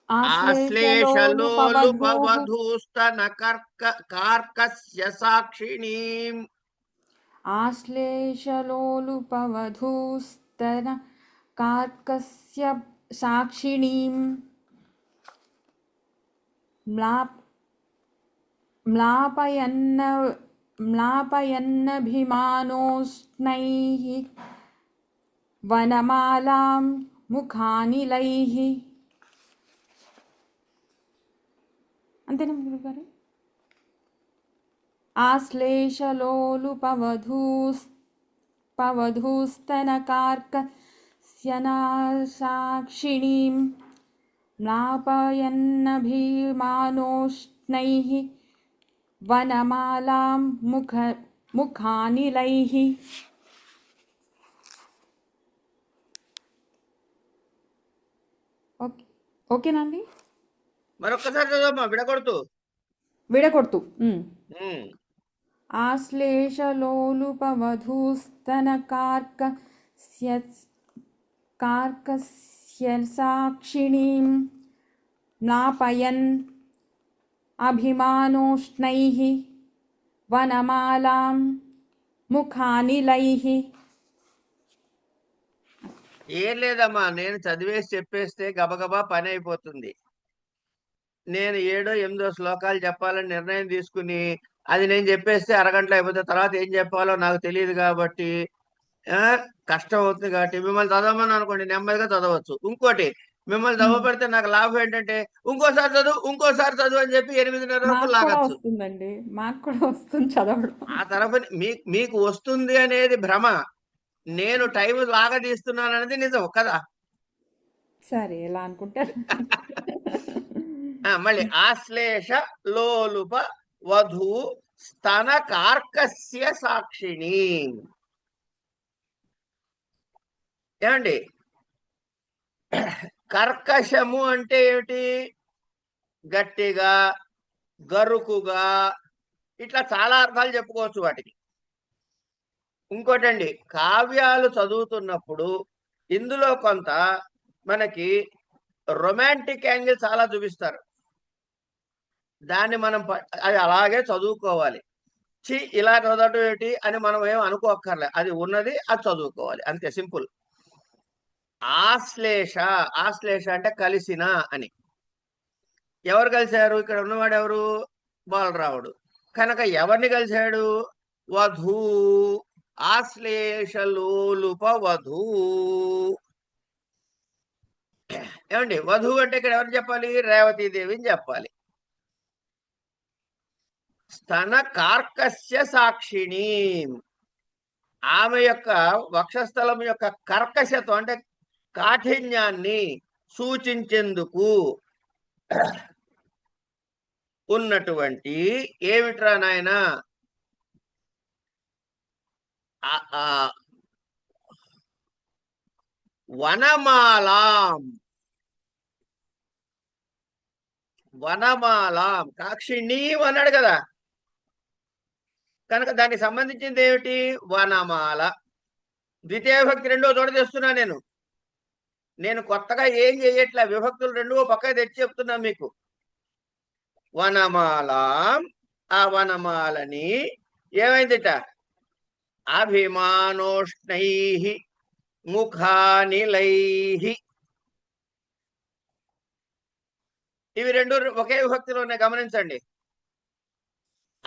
ఆశ్లేషలోలు పవధూస్తన కార్కస్య సాక్షిణీం. ఆశ్లేషలోలు పవధూస్తన కార్కస్య సాక్షిణీం మ్లాపయన్నభిమానోష్ణైః వనమాలాం ముఖానిలైః. అంతేనా గురుగారు? ఆశ్లేషలోలు పవధూస్తన కార్కస్య సాక్షిణీం మ్లాపయన్నభిమానోష్ణైః వనమాలాం ముఖానిలైః. ఓకేనండి, మరొక్కసారి చదవమ్మా విడగొడుతూ. ఉమ్. ఆశ్లేషలోలు పవధూస్తన కార్కస్య సాక్షిణీం మ్లాపయన్ అభిమానోష్ణైః వనమాలాం ముఖానిలైః. ఏం లేదమ్మా, నేను చదివేసి చెప్పేస్తే గబగబా పని అయిపోతుంది. నేను 7, 8 శ్లోకాలు చెప్పాలని నిర్ణయం తీసుకుని అది నేను చెప్పేస్తే అరగంటలో అయిపోతే తర్వాత ఏం చెప్పాలో నాకు తెలియదు కాబట్టి కష్టం అవుతుంది. కాబట్టి మిమ్మల్ని చదవమని అనుకోండి, నెమ్మదిగా చదవచ్చు. ఇంకోటి, మిమ్మల్ని చదవ పెడితే నాకు లాభం ఏంటంటే ఇంకోసారి చదువు అని చెప్పి 8:30 వరకు లాగచ్చు. వస్తుందండి, మాకు కూడా వస్తుంది చదవడం. ఆ తరఫున మీకు వస్తుంది అనేది భ్రమ, నేను టైం లాగా తీస్తున్నాను అనేది నిజం కదా. సరే, ఎలా అనుకుంటారు. మళ్ళీ ఆశ్లేష లోలుప వధూ స్తన కార్కస్య సాక్షిణి. ఏమండి, కర్కశము అంటే ఏమిటి? గట్టిగా, గరుకుగా, ఇట్లా చాలా అర్థాలు చెప్పుకోవచ్చు వాటికి. ఇంకోటండి, కావ్యాలు చదువుతున్నప్పుడు ఇందులో కొంత మనకి రొమాంటిక్ యాంగిల్ చాలా చూపిస్తారు. దాన్ని మనం అది అలాగే చదువుకోవాలి. ఇలా చదవటం ఏమిటి అని మనం ఏం అనుకోక్కర్లే, అది ఉన్నది, అది చదువుకోవాలి, అంతే, సింపుల్. ఆశ్లేష అంటే కలిసిన అని. ఎవరు కలిశారు? ఇక్కడ ఉన్నవాడు ఎవరు? బాలరాముడు. కనుక ఎవరిని కలిశాడు? వధూ. ఆశ్లేషలోలుప వధూ. ఏమండి, వధువు అంటే ఇక్కడ ఎవరు చెప్పాలి? రేవతీదేవిని చెప్పాలి. స్తన కార్కస్య సాక్షిణి, ఆమె యొక్క వక్షస్థలం యొక్క కర్కశత్వం అంటే కాఠిన్యాన్ని సూచించేందుకు ఉన్నటువంటి ఏమిట్రా నాయన వనమాలాం. కాక్షిణి అన్నాడు కదా, కనుక దానికి సంబంధించింది ఏమిటి? వనమాల. ద్వితీయ విభక్తి 2వ చోట తెస్తున్నా నేను కొత్తగా ఏం చేయట్లే, విభక్తులు 2 పక్క తెచ్చి చెప్తున్నా మీకు. వనమాలాం, ఆ వనమాలని ఏమైందిట? అభిమానోష్ణైః ముఖానిలైః. ఇవి 2 ఒకే విభక్తిలో ఉన్నాయి, గమనించండి.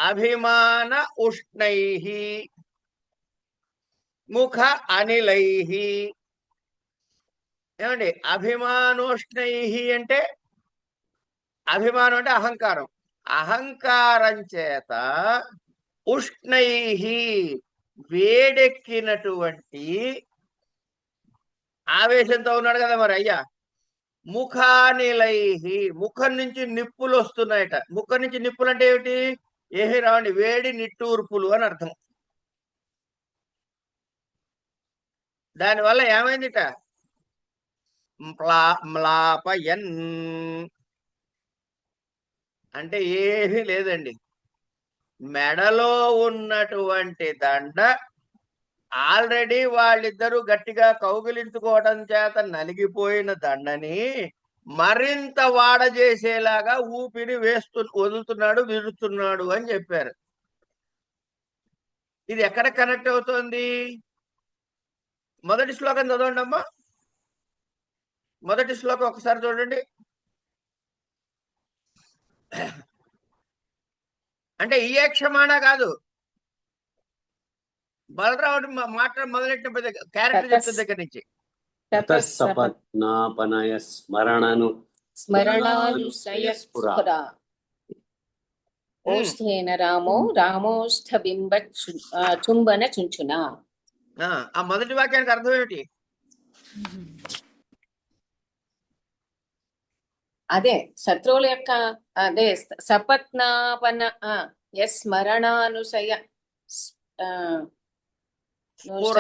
అభిమాన ఉష్ణైః ముఖ అనిలైః. ఏమండి, అభిమానోష్ణైః అంటే అభిమానం అంటే అహంకారం. అహంకారం చేత ఉష్ణైః వేడెక్కినటువంటి ఆవేశంతో ఉన్నాడు కదా మరి అయ్యా. ముఖానిలైహి ముఖం నుంచి నిప్పులు వస్తున్నాయట. ముఖం నుంచి నిప్పులు అంటే ఏమిటి? ఏమి రావండి, వేడి నిట్టూర్పులు అని అర్థం. దానివల్ల ఏమైందిట? మ్లాపయన్ అంటే ఏమీ లేదండి, మెడలో ఉన్నటువంటి దండ ఆల్రెడీ వాళ్ళిద్దరూ గట్టిగా కౌగిలించుకోవడం చేత నలిగిపోయిన దండని మరింత వాడ చేసేలాగా ఊపిరి వదులుతున్నాడు, విరుస్తున్నాడు అని చెప్పారు. ఇది ఎక్కడ కనెక్ట్ అవుతోంది? మొదటి శ్లోకం చదవండి అమ్మా. మొదటి శ్లోకం ఒకసారి చూడండి. అంటే ఈ క్షమాణ కాదు, బలరాముడు మాట మొదలెట్టిన క్యారెక్టర్ చెప్తున్న దగ్గర నుంచి తతస్సపత్నాపనయ స్మరణానుశయస్ఫుర ఓష్ఠేన రామో రామోష్ఠబింబ చుంబన చుంచున. ఆ మొదటి వాక్యానికి అర్థం ఏమిటి? అదే శత్రువుల యొక్క అదే సపత్నాపన స్మరణానుశయ స్ఫుర.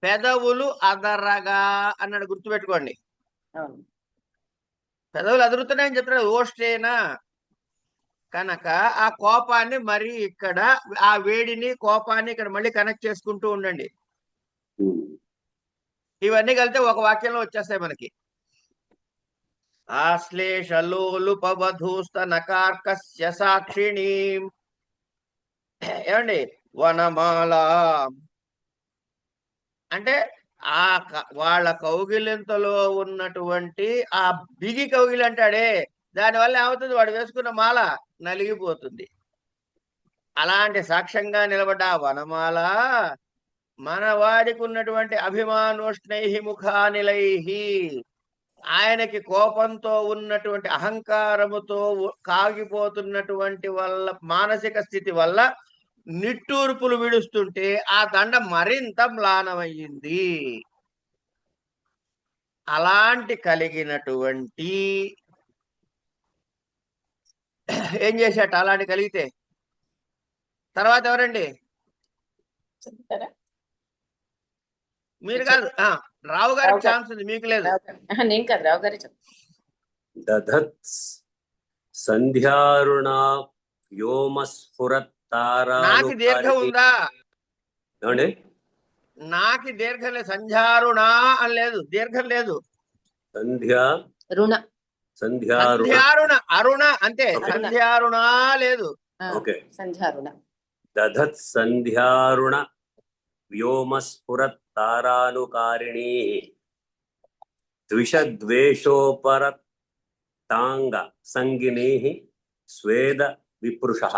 పెదవులు అదరగా అన్నాడు, గుర్తుపెట్టుకోండి. అవును, పెదవులు అదురుతున్నాయని చెప్తున్నాడు ఓష్ఠేనా. కనుక ఆ కోపాన్ని మరి ఇక్కడ, ఆ వేడిని కోపాన్ని ఇక్కడ మళ్ళీ కనెక్ట్ చేసుకుంటూ ఉండండి. ఇవన్నీ కలితే ఒక వాక్యంలో వచ్చేస్తాయి మనకి. ఆశ్లేషలోలుపవధూస్తనకార్కస్య సాక్షిణీ. ఏమండి, వనమాల అంటే ఆ వాళ్ళ కౌగిలింతలో ఉన్నటువంటి ఆ బిగి కౌగిలి అంటాడే, దానివల్ల ఏమవుతుంది? వాడు వేసుకున్న మాల నలిగిపోతుంది. అలాంటి సాక్ష్యంగా నిలబడ్డ వనమాల మన వాడికి ఉన్నటువంటి అభిమానోష్ణైః ముఖానిలైః, ఆయనకి కోపంతో ఉన్నటువంటి అహంకారముతో కాగిపోతున్నటువంటి వల్ల మానసిక స్థితి వల్ల నిట్టూర్పులు విడుస్తుంటే ఆ దండ మరింత మ్లానమయ్యింది. అలాంటి కలిగినటువంటి ఏం చేశాట? అలాంటి కలిగితే తర్వాత ఎవరండి? మీరు కాదు, రావు గారికి ఛాన్స్ ఉంది, మీకు లేదు. నేను కాదు, రావు గారి దధత్ సంధ్యారుణ వ్యోమస్ఫురత్తారా. నాకు దీర్ఘం ఉందా? ఏమండి, నాకు దీర్ఘం లేదు. సంధ్యారుణ అని లేదు, దీర్ఘం లేదు. రుణ సంధ్యారుణ అరుణ అంతే, సంధ్యారుణ లేదు. ఓకే, సంధ్యారుణ. దధత్ సంధ్యారుణ వ్యోమస్ఫురత్తారానుకారిణీ ద్విషద్వేషోపరతాంగ సంగినీ స్వేద విపృషః.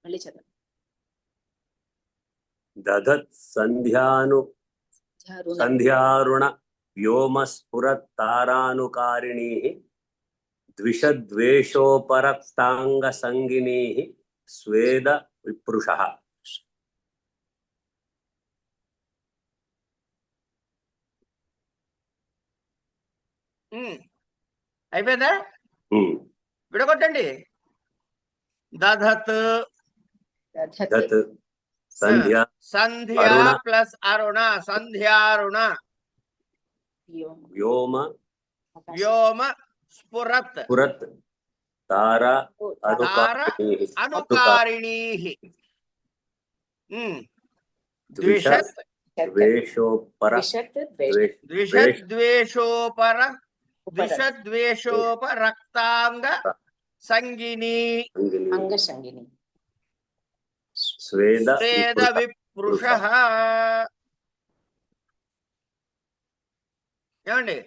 మళ్ళీ చదవండి. దధత్ సంధ్యారుణ వ్యోమస్ఫురత్తారానుకారిణీ ద్విషద్వేషోపరతాంగ సంగినీ స్వేద విపృషః. అయిపోయిందా? విడగొట్టండి. దధత్ సంధ్యా ప్లస్ అరుణ, సంధ్యారుణ. వ్యోమ స్ఫురత్ తారా అనుకారిణీ. ద్విషద్వేషోపరక్తాంగ సంగిని. అంగసంగిని. స్వేద స్వేద విప్రుష. విప్రుష. ఏమండి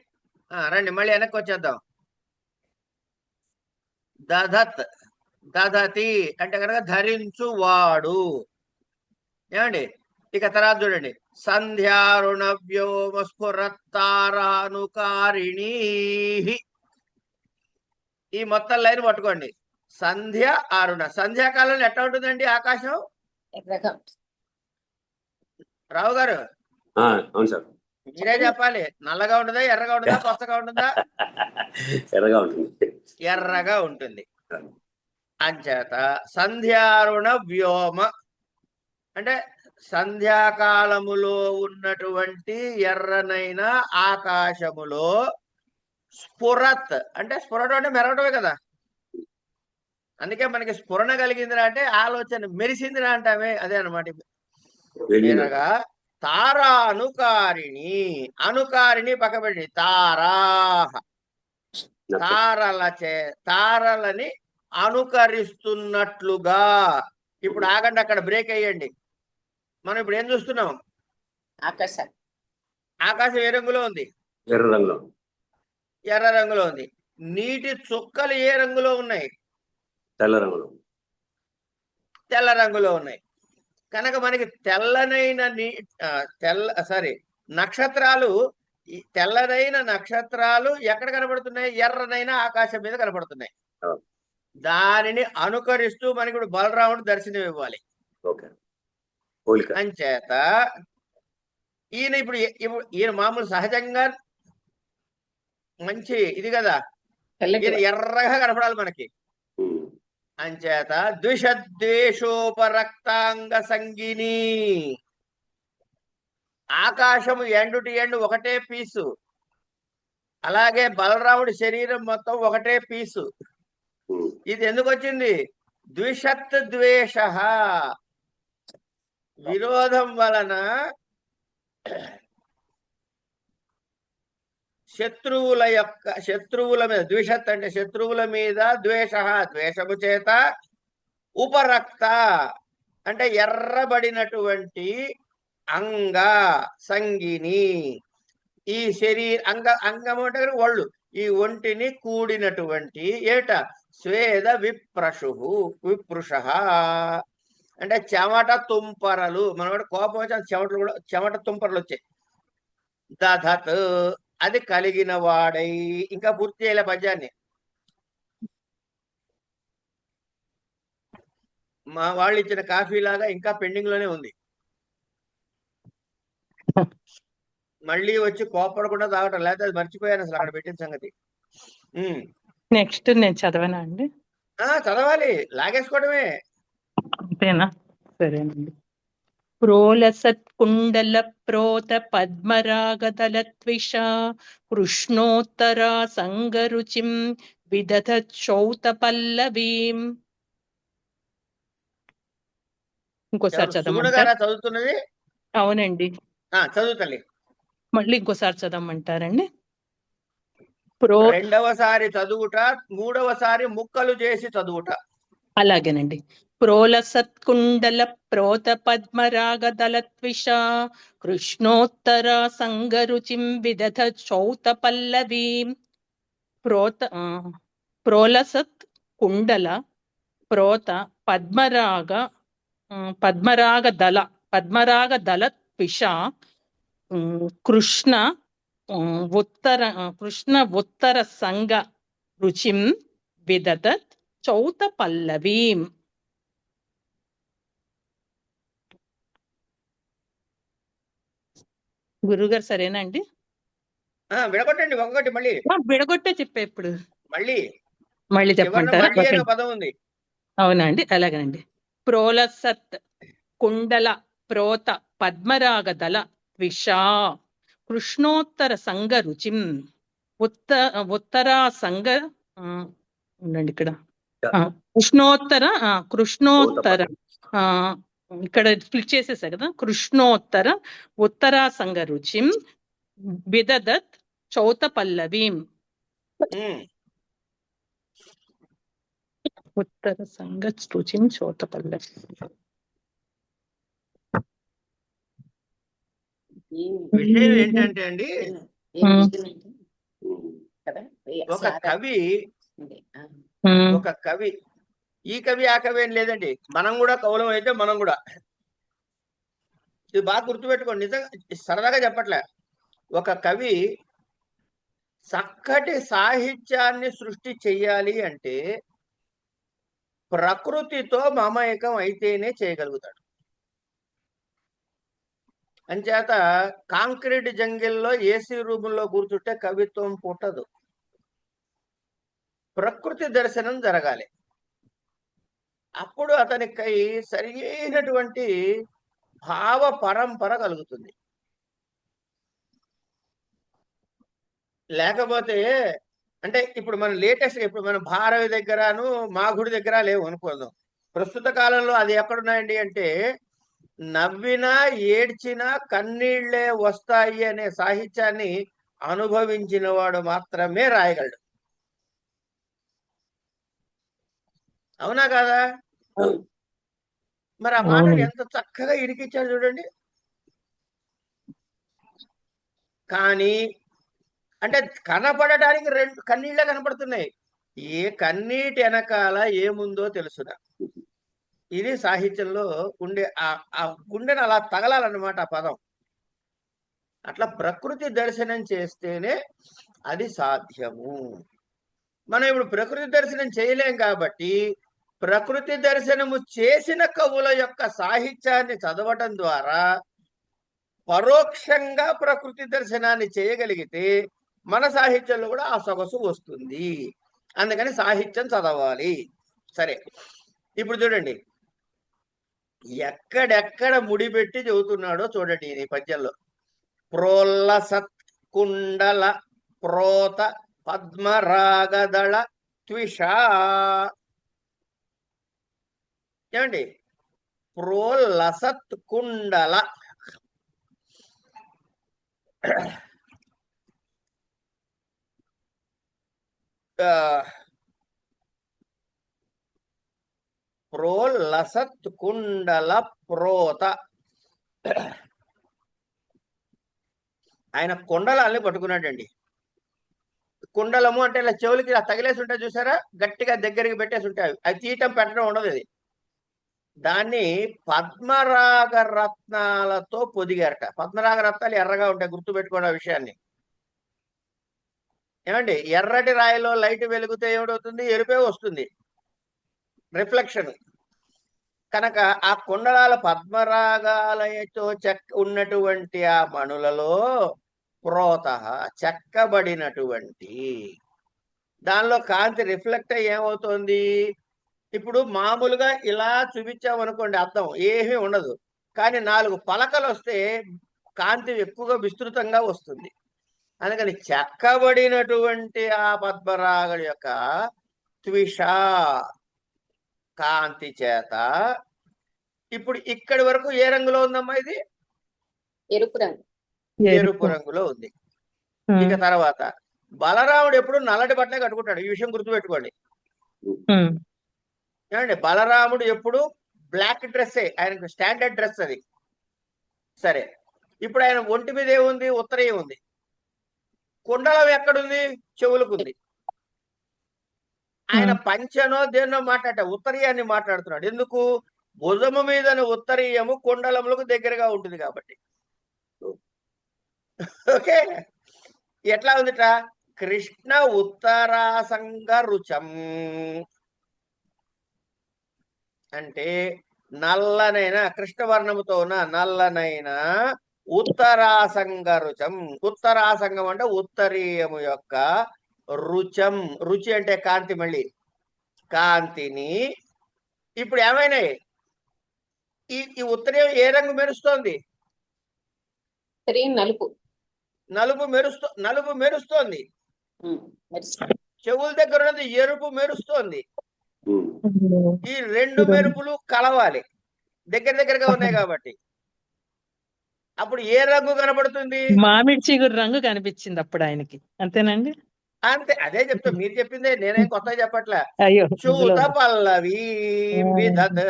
రండి మళ్ళీ వెనక్కి వచ్చేద్దాం. దధత్ దధతి అంటే కనుక ధరించువాడు. ఏమండి ఇక తర్వాత చూడండి, సంధ్యారుణ వ్యోమ స్ఫురత్తారానుకారిణీ. ఈ మొత్తం లైన్ పట్టుకోండి. సంధ్య అరుణ. సంధ్యాకాలంలో ఎట్లా ఉంటుందండి ఆకాశం? ఎర్రగా ఉంటుంది. రావు గారు అవును సార్. మీరే చెప్పాలి. నల్లగా ఉంటుందా, ఎర్రగా ఉంటుందా, పచ్చగా ఉంటుందా? ఎర్రగా ఉంటుంది. ఎర్రగా ఉంటుంది. అంచేత సంధ్యారుణ వ్యోమ అంటే సంధ్యాకాలములో ఉన్నటువంటి ఎర్రనైన ఆకాశములో స్ఫురత్ అంటే స్ఫురటం అంటే మెరగటమే కదా. అందుకే మనకి స్ఫురణ కలిగిందిరా అంటే ఆలోచన మెరిసిందిరా అంటామే, అదే అనమాట. మెరగా తారా అనుకారిణి. అనుకారిణి పక్కబెట్టి తారాహ, తారలని అనుకరిస్తున్నట్లుగా. ఇప్పుడు ఆగండి, అక్కడ బ్రేక్ అయ్యండి. మనం ఇప్పుడు ఏం చూస్తున్నాం? ఆకాశం ఏ రంగులో ఉంది? ఎర్ర రంగులో. ఎర్ర రంగులో ఉంది. నీటి చుక్కలు ఏ రంగులో ఉన్నాయి? తెల్ల రంగులో. తెల్ల రంగులో ఉన్నాయి. కనుక మనకి తెల్లనైన నక్షత్రాలు, తెల్లనైన నక్షత్రాలు ఎక్కడ కనబడుతున్నాయి? ఎర్రనైన ఆకాశం మీద కనబడుతున్నాయి. దానిని అనుకరిస్తూ మనకి ఇప్పుడు బలరాముడు దర్శనం ఇవ్వాలి. అంచేత ఇప్పుడు ఈయన మామూలు సహజంగా మంచి ఇది కదా, ఈయన ఎర్రగా కనపడాలి మనకి. అంచేత ద్విషద్వేషోపరక్తాంగ సంగిని. ఆకాశము ఎండు టు ఎండు ఒకటే పీసు, అలాగే బలరాముడి శరీరం మొత్తం ఒకటే పీసు. ఇది ఎందుకు వచ్చింది? ద్విషత్ ద్వేష, విరోధం వలన శత్రువుల మీద, ద్విషత్ అంటే శత్రువుల మీద, ద్వేష ద్వేషము చేత, ఉపరక్త అంటే ఎర్రబడినటువంటి అంగ సంగిని. ఈ అంగము అంటే ఒళ్ళు, ఈ ఒంటిని కూడినటువంటి స్వేద విప్రుష అంటే చెమట తుంపరలు. మనవాడు కోపం వచ్చి చెమట తుంపరలు వచ్చాయి. దధత్ అది కలిగిన వాడై. ఇంకా పూర్తి చేయలే పద్యాన్ని. మా వాళ్ళు ఇచ్చిన కాఫీ లాగా ఇంకా పెండింగ్ లోనే ఉంది. మళ్ళీ వచ్చి కోపడకుండా తాగటం, లేకపోతే అది మర్చిపోయాను అసలు అక్కడ పెట్టిన సంగతి. నెక్స్ట్ నేను చదవనా అండి? చదవాలి, లాగేసుకోవడమే. అంతేనా? సరేనండి. ప్రోలసత్కుండల ప్రోత పద్మరాగదలత్విష కృష్ణోత్తరా సంగరుచిం విదధ చౌత పల్లవీం. ఇంకోసారి చదవమంటారా? చదువుతున్నది? అవునండి, చదువుతలే. మళ్ళీ ఇంకోసారి చదవమంటారండి? రెండవసారి చదువుట, మూడవసారి ముక్కలు చేసి చదువుట. అలాగేనండి. ప్రోలసత్కుండల ప్రోత పద్మరాగదలత్విష కృష్ణోత్తర సంగరుచిం విదధ చౌత పల్లవీం. ప్రోలసత్ కుండల ప్రోత పద్మరాగదల త్విష కృష్ణ ఉత్తర సంగ రుచిం విదధత్ చౌత పల్లవీం. గురుగారు సరేనా అండి? విడగొట్టండి ఒక్కొక్కటి. మళ్ళీ విడగొట్టే చెప్పే ఇప్పుడు మళ్ళీ చెప్పమంటారా? పదం ఉంది. అవునా అండి, అలాగేనండి. ప్రోలసత్ కుండల ప్రోత పద్మరాగదల త్విషా కృష్ణోత్తర సంగ రుచిం ఉత్తరా సంగ ఉండండి ఇక్కడ కృష్ణోత్తర ఇక్కడ క్లిక్ చేసేసా కదా. కృష్ణోత్తర ఉత్తరా సంగ రుచిం విదధత్ చౌత పల్లవీం. ఉత్తర సంగ రుచిం చౌత పల్లవి. విషయం ఏంటంటే అండి, ఏం విషయం కదా ఒక కవి ఒక కవి ఈ కవి ఆ కవి ఏం లేదండి, మనం కూడా కవులం అయితే మనం కూడా. ఇది బాగా గుర్తుపెట్టుకోండి, నిజంగా సరదాగా చెప్పట్లే. ఒక కవి చక్కటి సాహిత్యాన్ని సృష్టి చెయ్యాలి అంటే ప్రకృతితో మమేకం అయితేనే చేయగలుగుతాడు. అంచేత కాంక్రీట్ జంగిల్లో ఏసీ రూముల్లో కూర్చుంటే కవిత్వం పుట్టదు. ప్రకృతి దర్శనం జరగాలి, అప్పుడు అతనికి సరి అయినటువంటి భావ పరంపర కలుగుతుంది. లేకపోతే అంటే ఇప్పుడు మనం లేటెస్ట్ ఇప్పుడు మన భారవి దగ్గరను మాగుడి దగ్గర లేవు అనుకుందాం. ప్రస్తుత కాలంలో అది ఎక్కడున్నాయండి అంటే, నవ్వినా ఏడ్చినా కన్నీళ్లే వస్తాయి అనే సాహిత్యాన్ని అనుభవించిన వాడు మాత్రమే రాయగలడు. అవునా కాదా? మరి ఆ మాటలు ఎంత చక్కగా ఇరికిచ్చాడు చూడండి. కానీ అంటే కనపడటానికి రెండు కన్నీళ్ళే కనపడుతున్నాయి, ఏ కన్నీటి వెనకాల ఏముందో తెలుసునా. ఇది సాహిత్యంలో ఉండే ఆ గుండెను అలా తగలాలన్నమాట ఆ పదం. అట్లా ప్రకృతి దర్శనం చేస్తేనే అది సాధ్యము. మనం ఇప్పుడు ప్రకృతి దర్శనం చేయలేం కాబట్టి ప్రకృతి దర్శనము చేసిన కవుల యొక్క సాహిత్యాన్ని చదవటం ద్వారా పరోక్షంగా ప్రకృతి దర్శనాన్ని చేయగలిగితే మన సాహిత్యంలో కూడా ఆ సొగసు వస్తుంది. అందుకని సాహిత్యం చదవాలి. సరే, ఇప్పుడు చూడండి ఎక్కడెక్కడ ముడిపెట్టి చెబుతున్నాడో చూడండి ఈ పద్యంలో. ప్రోల్ల సత్కుండల ప్రోత పద్మరాగదళ త్విష. ఏమండి? ప్రోల్లసత్ కుండల, ప్రోల్లసత్ కుండల ప్రోత. ఆయన కుండలాల్ని పట్టుకున్నాడండి. కుండలము అంటే ఇలా చెవులకి ఇలా తగిలేసి ఉంటాయి చూసారా, గట్టిగా దగ్గరికి పెట్టేసి ఉంటాయి. అది తీయటం పెట్టడం ఉండదు. అది దాన్ని పద్మరాగ రత్నాలతో పొదిగారట. పద్మరాగ రత్నాలు ఎర్రగా ఉంటాయి, గుర్తుపెట్టుకోండి ఆ విషయాన్ని. ఏమండి? ఎర్రటి రాయిలో లైట్ వెలిగితే ఏమిటవుతుంది? ఎరుపే వస్తుంది, రిఫ్లెక్షన్. కనుక ఆ కుండలాల పద్మరాగాలతో ఉన్నటువంటి ఆ మణులలో ప్రోత చెక్కబడినటువంటి దానిలో కాంతి రిఫ్లెక్ట్ అయ్యి ఏమవుతోంది? ఇప్పుడు మామూలుగా ఇలా చూపించామనుకోండి అర్థం ఏమీ ఉండదు, కానీ 4 పలకలు వస్తే కాంతి ఎక్కువగా విస్తృతంగా వస్తుంది. అందుకని చెక్కబడినటువంటి ఆ పద్మరాగడి యొక్క త్విష కాంతి చేత ఇప్పుడు ఇక్కడి వరకు ఏ రంగులో ఉందమ్మా? ఇది ఎరుపు రంగు. ఎరుపు రంగులో ఉంది. ఇక తర్వాత బలరాముడు ఎప్పుడు నల్లటి బట్టలే కట్టుకుంటాడు, ఈ విషయం గుర్తుపెట్టుకోండి. ఏమండి? బలరాముడు ఎప్పుడు బ్లాక్ డ్రెస్సే, ఆయనకు స్టాండర్డ్ డ్రెస్ అది. సరే, ఇప్పుడు ఆయన ఒంటి మీద ఏముంది? ఉత్తరీయం ఉంది. కుండలం ఎక్కడుంది? చెవులకుంది. ఆయన పంచనో దేన్నో ఉత్తరీయాన్ని మాట్లాడుతున్నాడు. ఎందుకు? భుజము మీద ఉత్తరీయము కుండలములకు దగ్గరగా ఉంటుంది కాబట్టి. ఓకే, ఎట్లా ఉందిట? కృష్ణ ఉత్తరాసంగ రుచం అంటే నల్లనైన కృష్ణవర్ణముతో ఉన్న నల్లనైన ఉత్తరాసంగ రుచం. ఉత్తరాసంగం అంటే ఉత్తరీయము యొక్క రుచం. రుచి అంటే కాంతి, మళ్ళీ కాంతిని. ఇప్పుడు ఏమైనాయి? ఈ ఉత్తరీయం ఏ రంగు మెరుస్తోంది? నలుపు. నలుపు మెరుస్తోంది. చెవుల దగ్గర ఉన్నది ఎరుపు మెరుస్తోంది. ఈ 2 మెరుపులు కలవాలి, దగ్గరగా ఉన్నాయి కాబట్టి. అప్పుడు ఏ రంగు కనబడుతుంది? మామిడి చిగురు రంగు కనిపించింది అప్పుడు ఆయనకి. అంతేనండి? అంతే, అదే చెప్తా. మీరు చెప్పిందే, నేనేం కొత్తగా చెప్పట్లే. అయ్యో, చూత పల్లవి విదద్.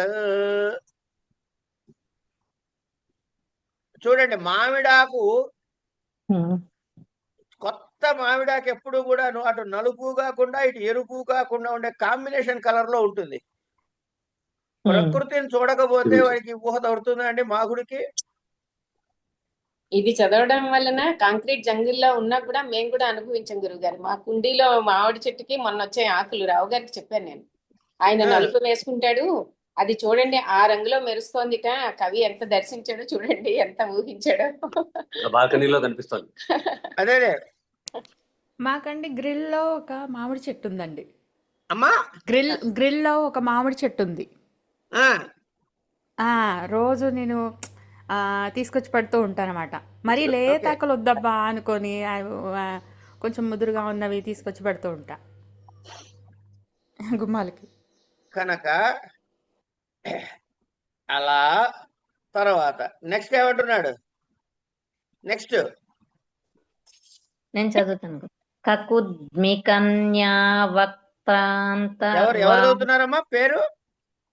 చూడండి మామిడాకు, ఉమ్, కొత్త మామిడాకు ఎప్పుడు కూడా అటు నలుపు కాకుండా ఇటు ఎరుపు కాకుండా ఉండే కాంబినేషన్ కలర్ లో ఉంటుంది. ఉమ్. ప్రకృతిని చూడకపోతే ఉమ్. వాడికి ఊహ తడుతుందండి మాగుడికి. ఇది చదవడం వలన కాంక్రీట్ జంగిల్లో ఉన్నా కూడా మేము కూడా అనుభవించాం గురుగారు. మా కుండీలో మామిడి చెట్టుకి మొన్న వచ్చే ఆకులు రావు గారికి చెప్పాను నేను. ఆయన ఆ, నలుపు వేసుకుంటాడు, అది చూడండి ఆ రంగులో మెరుస్తోందిట. కవి ఎంత దర్శించాడో చూడండి, ఎంత ఊహించాడో. బాల్కనీలో కనిపిస్తుంది. అదేలే మాకండి గ్రిల్లో ఒక మామిడి చెట్టు ఉందండి. అమ్మా. గ్రిల్లో ఒక మామిడి చెట్టు ఉంది. ఆ, రోజు నేను తీసుకొచ్చి పెడుతూ ఉంటానన్నమాట. మరీ లేతాకలు వద్దబ్బా అనుకొని కొంచెం ముదురుగా ఉన్నవి తీసుకొచ్చి పెడుతూ ఉంటా గుమ్మాలకి. కనుక అలా తర్వాత నెక్స్ట్ ఏమంటున్నాడు? నెక్స్ట్ నేను చదువుతాను. కకుద్మికన్యా వక్తాంత ఎవరు చదువుతున్నారమ్మా? పేరు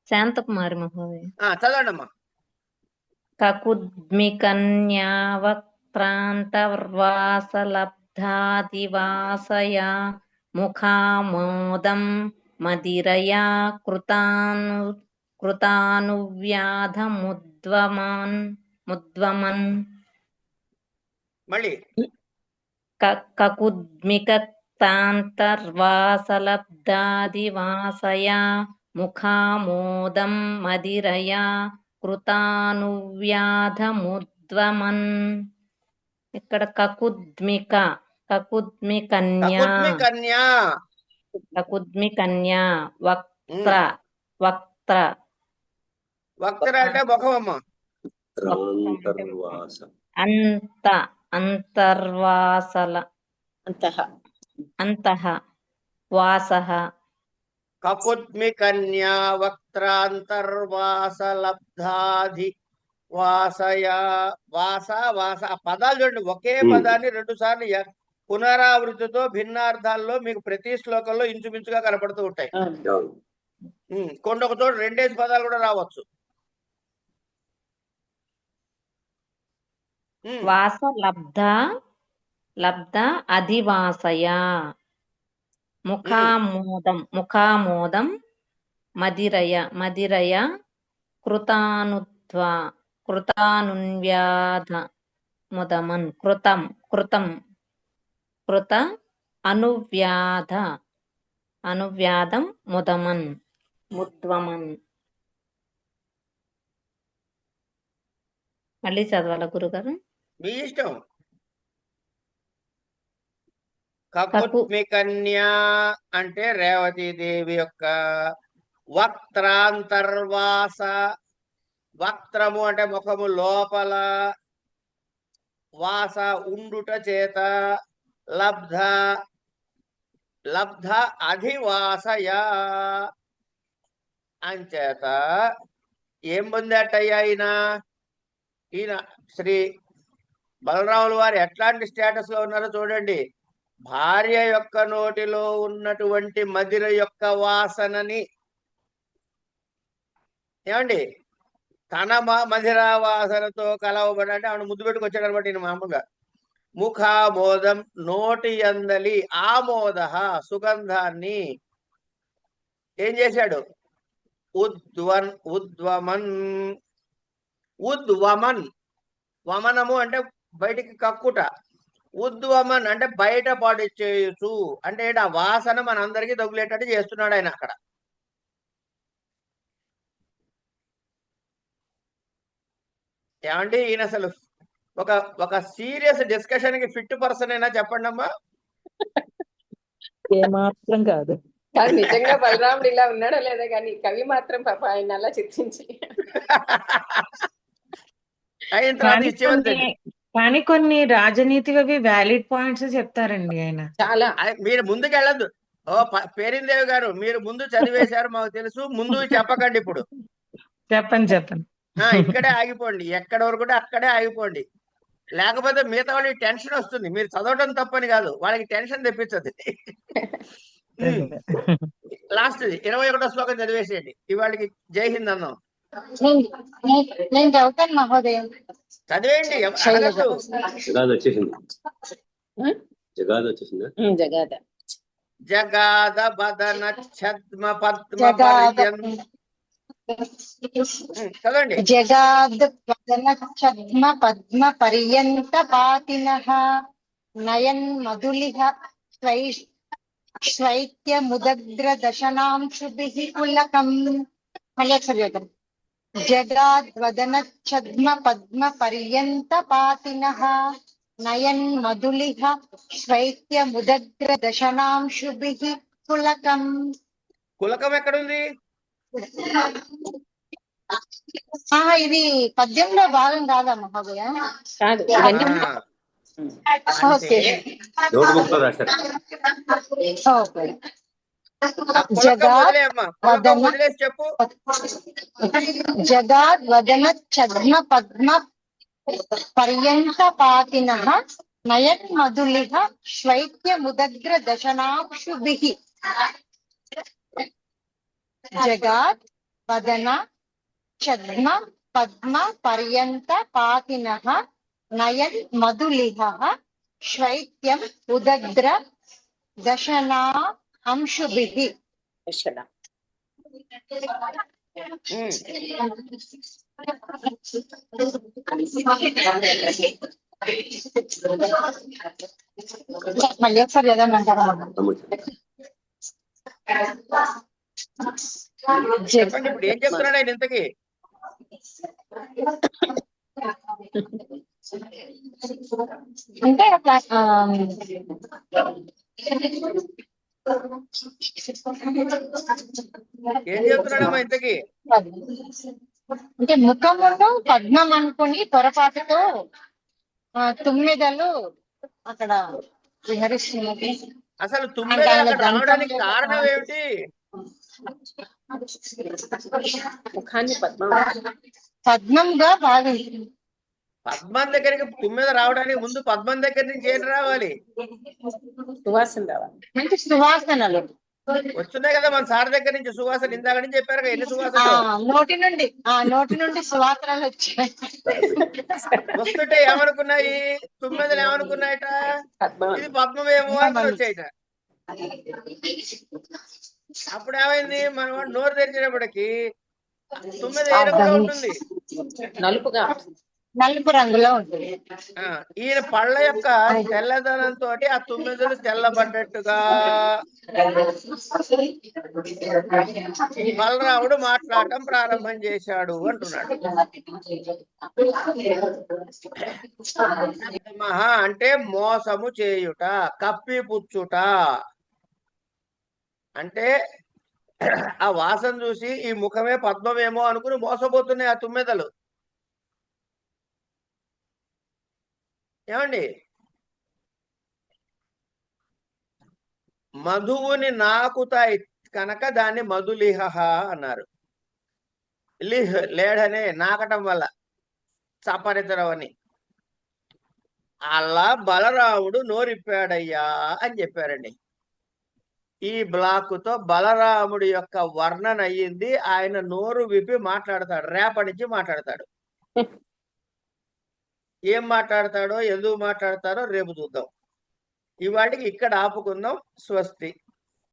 శాంతకుమారి మహోదయ. చదవండి అమ్మా. కకుద్మికన్యా వక్త్రాంతర్వాసలబ్ధాదివాసయా ముఖామోదం మదిరయా కృతానువ్యాధముద్వమన్ మళ్ళీ కకుద్మికతాంతర్వాసలబ్ధాదివాసయా ముఖామోదం మదిరయా కృతానువ్యాధముద్వమన్. ఇక్కడ కకుద్మికన్యా కన్యా కకుద్మికన్యా వక్త్ర వక్తర అంటే ముఖం అమ్మా. రాంతర్వాస అంతర్వాసల అంతః వాసః కకుద్మి కన్యా వక్త్రాంతర్వాసలబ్ధాధి వాసయా. వాస వాస ఆ పదాలు చూడండి, ఒకే పదాన్ని రెండు సార్లు పునరావృతితో భిన్నార్థాల్లో మీకు ప్రతి శ్లోకంలో ఇంచుమించుగా కనపడుతూ ఉంటాయి. కొన్ని ఒక చోట రెండేసి పదాలు కూడా రావచ్చు. వాస లబ్ధ అధివాసయా ముఖామోదం మదిరయ కృతానువ్యాధ ముదమన్ కృత అనువ్యాధం ముద్వమన్. మళ్ళీ చదవాలా గురుగారు? మీ ఇష్టం. కకుద్మి కన్యా అంటే రేవతీదేవి యొక్క వక్త్రాంతర్వాస. వక్త్రము అంటే ముఖము లోపల, వాస ఉండుట చేత, లబ్ధ అధివాసయా అంచేత ఏం పొందేటయ్యా ఈయన శ్రీ బలరాముల వారు ఎట్లాంటి స్టేటస్ లో ఉన్నారో చూడండి. భార్య యొక్క నోటిలో ఉన్నటువంటి మదిర యొక్క వాసనని ఏమండి తన మదిర వాసనతో కలవబడి, అంటే ఆవిడ ముద్దు పెట్టుకొచ్చాడు అనమాట ఈయన మామూలుగా. ముఖామోదం నోటి అందలి ఆమోద సుగంధాన్ని ఏం చేశాడు? ఉద్వమన్. వమనము అంటే బయటికి కక్కుట, ఉద్వమన్ అంటే బయట పడిచేయచ్చు. అంటే ఆ వాసన మనందరికీ తగులేటట్టు చేస్తున్నాడు ఆయన అక్కడ. ఏమండి ఈయన అసలు ఒక సీరియస్ డిస్కషన్ కి ఫిట్ పర్సన్ అయినా చెప్పండి అమ్మా. ఏమాత్రం కాదు. కాదు, నిజంగా బలరాముడు ఇలా ఉన్నాడో లేదా కానీ కవి మాత్రం పాప ఆయన అలా చిత్రించి అయిన తర్వాత ఇచ్చేవద్దండి. కానీ కొన్ని రాజనీతివి వ్యాలిడ్ పాయింట్స్ చెప్తారండి ఆయన. చాలా. మీరు ముందుకు వెళ్ళద్దు. పేరిందేవి గారు మీరు ముందు చదివేశారు, మాకు తెలుసు. ముందు చెప్పకండి ఇప్పుడు. చెప్పండి. ఇక్కడే ఆగిపోండి, ఎక్కడ వరకు కూడా అక్కడే ఆగిపోండి. లేకపోతే మిగతా వాళ్ళకి టెన్షన్ వస్తుంది. మీరు చదవడం తప్పని కాదు, వాళ్ళకి టెన్షన్ తెప్పించదు. లాస్ట్ 21వ శ్లోకం చదివేసేయండి. ఇవాళకి జై హింద్ అన్నాం. నేను చదువుతాను మహోదయం. చదివేయండి, శైలజ. అడగద్దు. జగాది వచ్చేసింది. జగాది వచ్చేసిందా? జగాద. జగాద బదన ఛద్మ పద్మ జగాద చదవండి. జగాద్ వదన ఛద్మ పద్మ పర్యంత పాతినః నయన్ మధులిహ శ్వైత్య ముదగ్ర దశనాంశుభిః పులకం. మళ్ళీ ఒకసారి చదువుతాం. జగాద్ వదన ఛద్మ పద్మ పర్యంత పాతినః నయన్ మధులిహ శ్వైత్య ముదగ్ర దశనాంశుభిః పులకం. కులకం ఎక్కడుంది? ఇది పద్యంలో భాగం కాదా మహోదయ? కాదు. ఓకే నోట్బుక్ లో రాశారు. ఓకే. జగాద్ వదిలేసి చెప్పు. జగాద్ వదన ఛద్మ పద్మ పర్యంత పాతినః నయన్ మధులిహ శ్వైత్య ముదగ్ర దశనాంశుభిః. జగాద్ వదన ఛద్మ పద్మ పర్యంత పాతినః నయన్ మధులిహ శ్వైత్యం ఉదగ్ర దశనా అంశుభిః. మళ్ళీ ఒకసారి చదవమంటారా? చెప్పండి, ఇప్పుడు ఏం చెప్తున్నాడు ఆయన ఇంతకీ? అంటే అట్లా ఏం చెప్తున్నాడమ్మా ఇంతకీ? అంటే ముఖమును పద్మం అనుకుని పొరపాటుతో తుమ్మెదలు అక్కడ విహరిస్తున్నది. అసలు తుమ్మెద అక్కడ రావడానికి కారణం ఏమిటి? ముఖాన్ని పద్మంగా భావించింది. పద్మం దగ్గరికి తుమ్మెద రావడానికి ముందు పద్మం దగ్గర నుంచి ఏం రావాలి? సువాసన రావాలి. అంటే సువాసనలు వస్తున్నాయి కదా మన సార్ దగ్గర నుంచి సువాసన. ఇందాక నుంచి చెప్పారు ఎన్ని సువాసనలు నోటి నుండి సువాసనలు వచ్చాయి. వస్తుంటే ఏమనుకున్నాయి? తుమ్మెదలు ఏమనుకున్నాయట? ఇది పద్మమేమో అని వచ్చాయట. అప్పుడు ఏమైంది? మన నోరు తెరిచినప్పటికి తుమ్మెద ఏ రంగులో ఉంటుంది? నలుపు రంగులో ఉంటుంది. ఈయన పళ్ళ యొక్క తెల్లదనంతో ఆ తుమ్మెదలు తెల్లబడ్డట్టుగా బలరాముడు మాట్లాడటం ప్రారంభం చేశాడు అంటున్నాడు. మహా అంటే మోసము చేయుట, కప్పిపుచ్చుట. అంటే ఆ వాసన చూసి ఈ ముఖమే పద్మమేమో అనుకుని మోసపోతున్నాయి ఆ తుమ్మెదలు. ఏమండి? మధువుని నాకుతాయి కనుక దాన్ని మధులిహ అన్నారు. లిహ్ లేడనే నాకటం వల్ల చపరితరం అని. అలా బలరాముడు నోరిప్పాడయ్యా అని చెప్పారండి. ఈ బ్లాక్తో బలరాముడి యొక్క వర్ణన అయ్యింది. ఆయన నోరు విప్పి మాట్లాడతాడు. రేపటి నుంచి మాట్లాడతాడు. ఏం మాట్లాడతాడో, ఎందుకు మాట్లాడతారో రేపు చూద్దాం. ఇవాటికి ఇక్కడ ఆపుకుందాం. స్వస్తి.